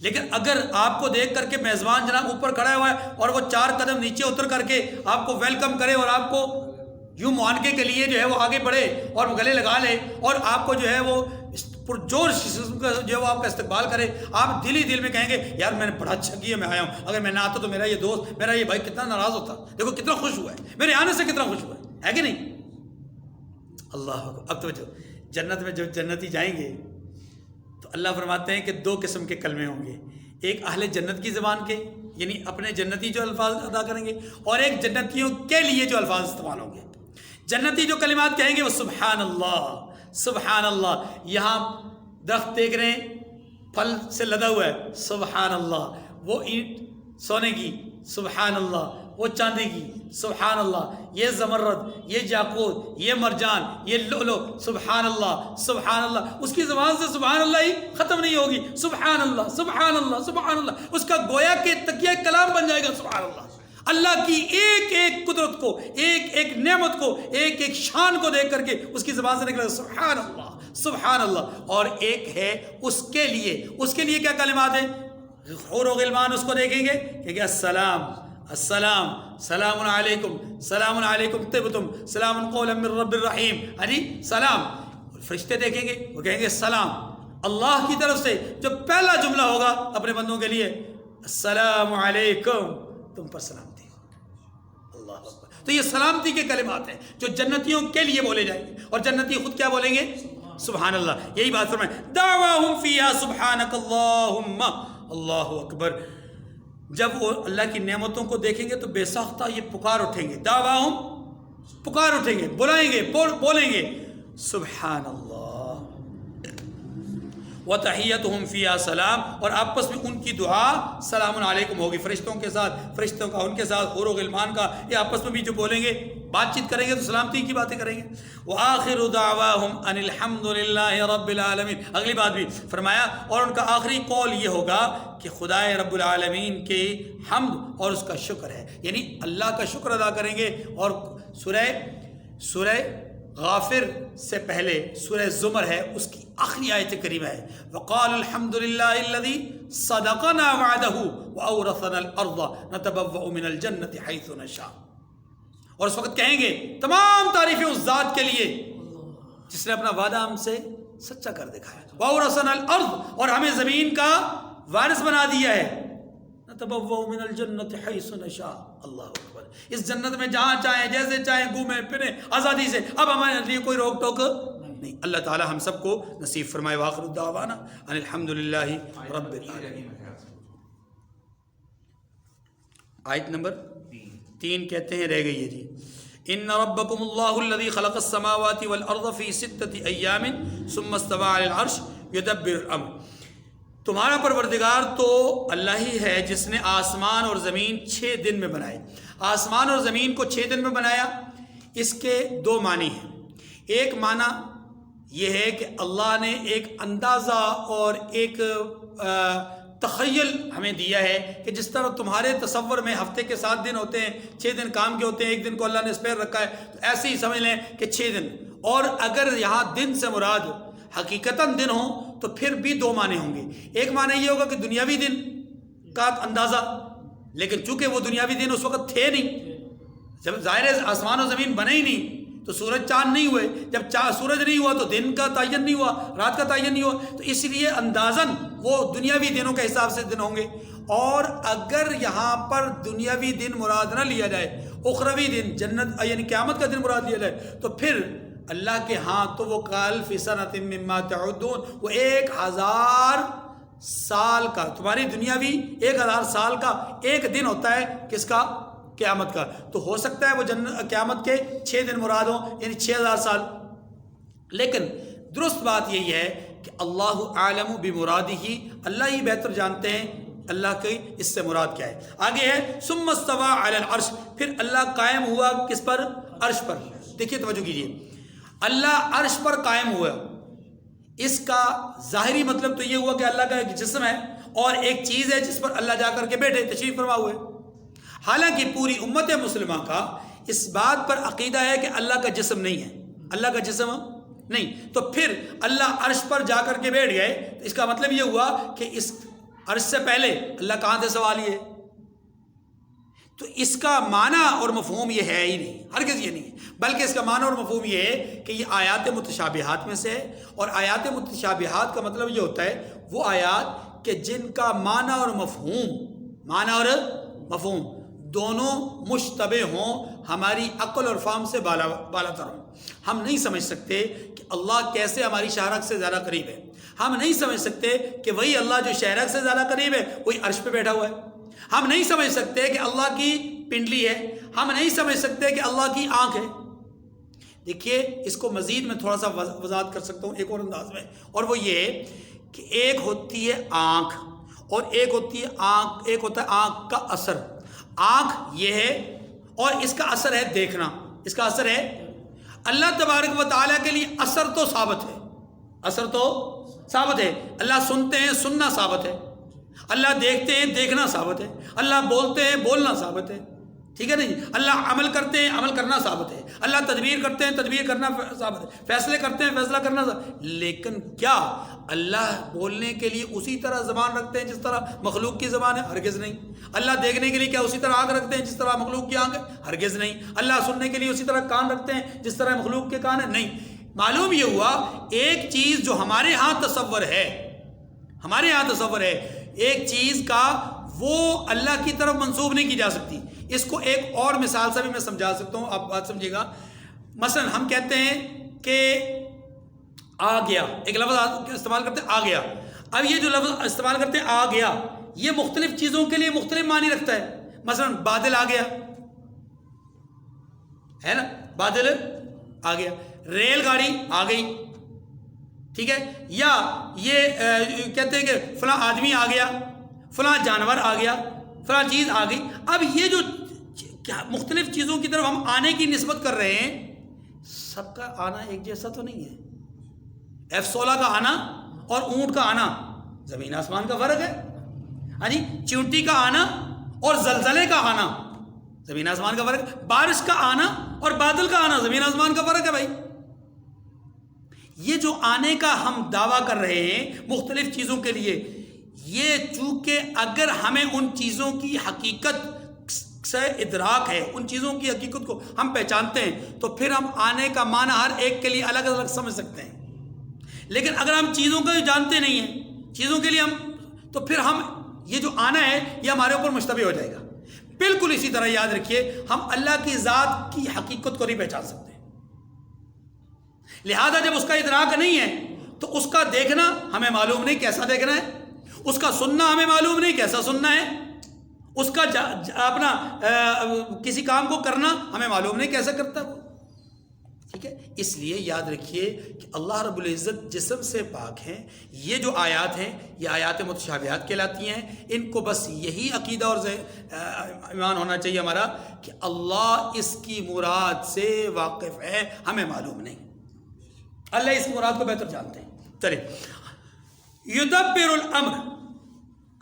لیکن اگر آپ کو دیکھ کر کے میزبان جناب اوپر کھڑا ہوا ہے اور وہ 4 قدم نیچے اتر کر کے آپ کو ویلکم کرے اور آپ کو یوں معانقے کے لیے جو ہے وہ آگے بڑھے اور گلے لگا لے اور آپ کو جو ہے وہ پرجوش جو ہے وہ آپ کا استقبال کرے، آپ دل ہی دل میں کہیں گے یار میں نے بڑا اچھا کیا میں آیا ہوں، اگر میں نہ آتا تو میرا یہ دوست، میرا یہ بھائی کتنا ناراض ہوتا، دیکھو کتنا خوش ہوا ہے، میرے آنے سے کتنا خوش ہوا ہے کہ نہیں؟ اللہ اکبر۔ اب تو جنت میں جب جنتی جائیں گے تو اللہ فرماتے ہیں کہ 2 قسم کے کلمے ہوں گے، ایک اہل جنت کی زبان کے یعنی اپنے جنتی جو الفاظ ادا کریں گے، اور ایک جنتیوں کے لیے جو الفاظ استعمال ہوں گے۔ جنتی جو کلمات کہیں گے وہ سبحان اللہ، سبحان اللہ، یہاں درخت دیکھ رہے ہیں پھل سے لدا ہوا ہے، سبحان اللہ، وہ اینٹ سونے کی، سبحان اللہ، وہ چاندی کی، سبحان اللہ، یہ زمرد، یہ یاقوت، یہ مرجان، یہ لؤلؤ، سبحان اللہ، سبحان اللہ۔ اس کی زبان سے سبحان اللہ ہی ختم نہیں ہوگی، سبحان اللہ، سبحان اللہ، سبحان اللہ، اس کا گویا کہ تکیہ کلام بن جائے گا، سبحان اللہ۔ اللہ کی ایک ایک قدرت کو، ایک ایک نعمت کو، ایک ایک شان کو دیکھ کر کے اس کی زبان سے نکلے گا سبحان اللہ، سبحان اللہ۔ اور ایک ہے اس کے لیے کیا کلمات ہیں؟ حور و غلمان اس کو دیکھیں گے کہ السلام، السلام، سلام علیکم، سلام علیکم طبتم، سلام قولا من رب الرحیم، جی سلام۔ فرشتے دیکھیں گے وہ کہیں گے سلام، اللہ کی طرف سے جو پہلا جملہ ہوگا اپنے بندوں کے لیے السلام علیکم، تم پر سلامتی۔ اللہ اکبر۔ تو یہ سلامتی کے کلمات ہیں جو جنتیوں کے لیے بولے جائیں گے، اور جنتی خود کیا بولیں گے؟ سبحان اللہ۔ یہی بات فرمائیں دعواہم فیہا سبحانک اللہم، اللہ اکبر۔ جب وہ اللہ کی نعمتوں کو دیکھیں گے تو بے ساختہ یہ پکار اٹھیں گے، دعواہم، پکار اٹھیں گے، بلائیں گے، بولیں گے سبحان اللہ، وتحیتہم فیہا سلام، اور آپس میں ان کی دعا سلام علیکم ہوگی، فرشتوں کے ساتھ، فرشتوں کا ان کے ساتھ، حور و غلمان کا، یہ آپس میں بھی جو بولیں گے، بات چیت کریں گے تو سلامتی کی باتیں کریں گے۔ وآخر دعواہم ان الحمد للہ رب العالمین، اگلی بات بھی فرمایا، اور ان کا آخری قول یہ ہوگا کہ خدائے رب العالمین کے حمد اور اس کا شکر ہے، یعنی اللہ کا شکر ادا کریں گے۔ اور سورہ غافر سے پہلے سورہ زمر ہے، اس کی آخری آیت کریمہ ہے وقال الحمد للہ الذی صدقنا وعدہ واورثنا الارض نتبوأ من الجنۃ حیث نشاء۔ اور اس وقت کہیں گے تمام تعریفیں اس ذات کے لیے جس نے اپنا وعدہ ہم سے سچا کر دکھایا، واورثنا الارض، اور ہمیں زمین کا وارث بنا دیا ہے، نتبوأ من الجنۃ حیث نشاء۔ اللہ اکبر۔ اس جنت میں جہاں چاہیں جیسے چاہیں گھومیں پھریں آزادی سے، اب ہمارے لیے کوئی روک ٹوک نہیں۔ اللہ تعالی ہم سب کو نصیب فرمائے۔ وآخر دعوانا ان الحمد للہ رب العالمین۔ آیت نمبر 3 کہتے ہیں رہ گئی ہے جی، ان ربکم اللہ الذی خلق السماوات والارض فی 6 ایام ثم استوى علی العرش یدبر الامر۔ تمہارا پروردگار تو اللہ ہی ہے جس نے آسمان اور زمین 6 دن میں بنائے۔ آسمان اور زمین کو 6 دن میں بنایا، اس کے 2 معنی ہیں۔ ایک معنی یہ ہے کہ اللہ نے ایک اندازہ اور ایک تخیل ہمیں دیا ہے کہ جس طرح تمہارے تصور میں ہفتے کے 7 دن ہوتے ہیں، 6 دن کام کے ہوتے ہیں، ایک دن کو اللہ نے اسپیئر رکھا ہے، تو ایسے ہی سمجھ لیں کہ 6 دن. اور اگر یہاں دن سے مراد حقیقتاً دن ہوں تو پھر بھی 2 معنی ہوں گے. ایک معنی یہ ہوگا کہ دنیاوی دن کا اندازہ، لیکن چونکہ وہ دنیاوی دن اس وقت تھے نہیں، جب ظاہر آسمان و زمین بنے ہی نہیں تو سورج چاند نہیں ہوئے، جب سورج نہیں ہوا تو دن کا تعین نہیں ہوا، رات کا تعین نہیں ہوا، تو اس لیے اندازاً وہ دنیاوی دنوں کے حساب سے دن ہوں گے. اور اگر یہاں پر دنیاوی دن مراد نہ لیا جائے، اخروی دن جنت یعنی قیامت کا دن مراد لیا جائے، تو پھر اللہ کے ہاں تو وہ کالف سنۃ مما تعدون، وہ 1000 سال کا، تمہاری دنیاوی 1000 سال کا ایک دن ہوتا ہے، کس کا؟ قیامت کا. تو ہو سکتا ہے وہ قیامت کے 6 دن مراد ہوں، یعنی 6000 سال. لیکن درست بات یہی ہے کہ اللہ عالم بمرادہ، اللہ ہی بہتر جانتے ہیں اللہ کی اس سے مراد کیا ہے. آگے ہے ثم استوى علی العرش، پھر اللہ قائم ہوا کس پر؟ عرش پر. دیکھیے توجہ کیجیے، اللہ عرش پر قائم ہوا، اس کا ظاہری مطلب تو یہ ہوا کہ اللہ کا ایک جسم ہے اور ایک چیز ہے جس پر اللہ جا کر کے بیٹھے تشریف فرما ہوئے. حالانکہ پوری امت مسلمہ کا اس بات پر عقیدہ ہے کہ اللہ کا جسم نہیں ہے، اللہ کا جسم نہیں، تو پھر اللہ عرش پر جا کر کے بیٹھ گئے، تو اس کا مطلب یہ ہوا کہ اس عرش سے پہلے اللہ کہاں تھے؟ سوال یہ. تو اس کا معنی اور مفہوم یہ ہے ہی نہیں، ہرگز یہ نہیں ہے، بلکہ اس کا معنی اور مفہوم یہ ہے کہ یہ آیات متشابہات میں سے ہے. اور آیات متشابہات کا مطلب یہ ہوتا ہے وہ آیات کہ جن کا معنی اور مفہوم دونوں مشتبہ ہوں، ہماری عقل اور فہم سے بالا تر ہوں. ہم نہیں سمجھ سکتے کہ اللہ کیسے ہماری شہرک سے زیادہ قریب ہے. ہم نہیں سمجھ سکتے کہ وہی اللہ جو شہرک سے زیادہ قریب ہے وہی عرش پہ بیٹھا ہوا ہے. ہم نہیں سمجھ سکتے کہ اللہ کی پنڈلی ہے. ہم نہیں سمجھ سکتے کہ اللہ کی آنکھ ہے. دیکھیے اس کو مزید میں تھوڑا سا وضاحت کر سکتا ہوں ایک اور انداز میں، اور وہ یہ کہ ایک ہوتی ہے آنکھ اور ایک ہوتا ہے آنکھ کا اثر. آنکھ یہ ہے اور اس کا اثر ہے دیکھنا، اس کا اثر ہے. اللہ تبارک و تعالیٰ کے لیے اثر تو ثابت ہے، اللہ سنتے ہیں، سننا ثابت ہے. اللہ دیکھتے ہیں، دیکھنا ثابت ہے. اللہ بولتے ہیں، بولنا ثابت ہے. ٹھیک ہے نا جی؟ اللہ عمل کرتے ہیں، عمل کرنا ثابت ہے. اللہ تدبیر کرتے ہیں، تدبیر کرنا ثابت ہے. فیصلے کرتے ہیں، فیصلہ کرنا ثابت ہے. لیکن کیا اللہ بولنے کے لیے اسی طرح زبان رکھتے ہیں جس طرح مخلوق کی زبان ہے؟ ہرگز نہیں. اللہ دیکھنے کے لیے کیا اسی طرح آنکھ رکھتے ہیں جس طرح مخلوق کی آنکھ ہے؟ ہرگز نہیں. اللہ سننے کے لیے اسی طرح کان رکھتے ہیں جس طرح مخلوق کے کان ہے؟ نہیں. معلوم یہ ہوا ایک چیز جو ہمارے ہاں تصور ہے، ایک چیز کا وہ اللہ کی طرف منسوب نہیں کی جا سکتی. اس کو ایک اور مثال سے بھی میں سمجھا سکتا ہوں، آپ بات سمجھیے گا. مثلا ہم کہتے ہیں کہ آ گیا، ایک لفظ استعمال کرتے ہیں آ گیا. اب یہ جو لفظ استعمال کرتے ہیں آ گیا، یہ مختلف چیزوں کے لیے مختلف معنی رکھتا ہے. مثلا بادل آ گیا ہے نا، بادل آ گیا. ریل گاڑی آ گئی، ٹھیک ہے. یا یہ کہتے ہیں کہ فلاں آدمی آ گیا، فلاں جانور آ گیا، فلاں چیز آ گئی. اب یہ جو مختلف چیزوں کی طرف ہم آنے کی نسبت کر رہے ہیں، سب کا آنا ایک جیسا تو نہیں ہے. F-16 کا آنا اور اونٹ کا آنا زمین آسمان کا فرق ہے. ہاں جی، چیونٹی کا آنا اور زلزلے کا آنا زمین آسمان کا فرق ہے. بارش کا آنا اور بادل کا آنا زمین آسمان کا فرق ہے بھائی. یہ جو آنے کا ہم دعویٰ کر رہے ہیں مختلف چیزوں کے لیے، یہ چونکہ اگر ہمیں ان چیزوں کی حقیقت سے ادراک ہے، ان چیزوں کی حقیقت کو ہم پہچانتے ہیں، تو پھر ہم آنے کا معنی ہر ایک کے لیے الگ الگ سمجھ سکتے ہیں. لیکن اگر ہم چیزوں کو جانتے نہیں ہیں، چیزوں کے لیے تو پھر ہم یہ جو آنا ہے یہ ہمارے اوپر مشتبہ ہو جائے گا. بالکل اسی طرح یاد رکھیے ہم اللہ کی ذات کی حقیقت کو نہیں پہچان سکتے. لہذا جب اس کا ادراک نہیں ہے تو اس کا دیکھنا ہمیں معلوم نہیں کیسا دیکھنا ہے، اس کا سننا ہمیں معلوم نہیں کیسا سننا ہے، اس کا اپنا کسی کام کو کرنا ہمیں معلوم نہیں کیسا کرتا وہ. ٹھیک ہے، اس لیے یاد رکھیے کہ اللہ رب العزت جسم سے پاک ہیں. یہ جو آیات ہیں یہ آیات متشابہات کہلاتی ہیں. ان کو بس یہی عقیدہ اور ایمان ہونا چاہیے ہمارا کہ اللہ اس کی مراد سے واقف ہے، ہمیں معلوم نہیں. اللہ اس مراد کو بہتر جانتے ہیں. چلے یدبر الامر،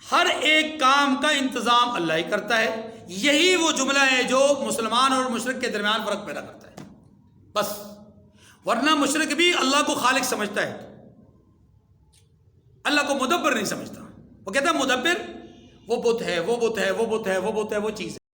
ہر ایک کام کا انتظام اللہ ہی کرتا ہے. یہی وہ جملہ ہے جو مسلمان اور مشرک کے درمیان فرق پیدا کرتا ہے بس. ورنہ مشرک بھی اللہ کو خالق سمجھتا ہے، اللہ کو مدبر نہیں سمجھتا. وہ کہتا ہے مدبر وہ بت ہے، وہ بت ہے، وہ بت ہے، وہ بت ہے، وہ چیز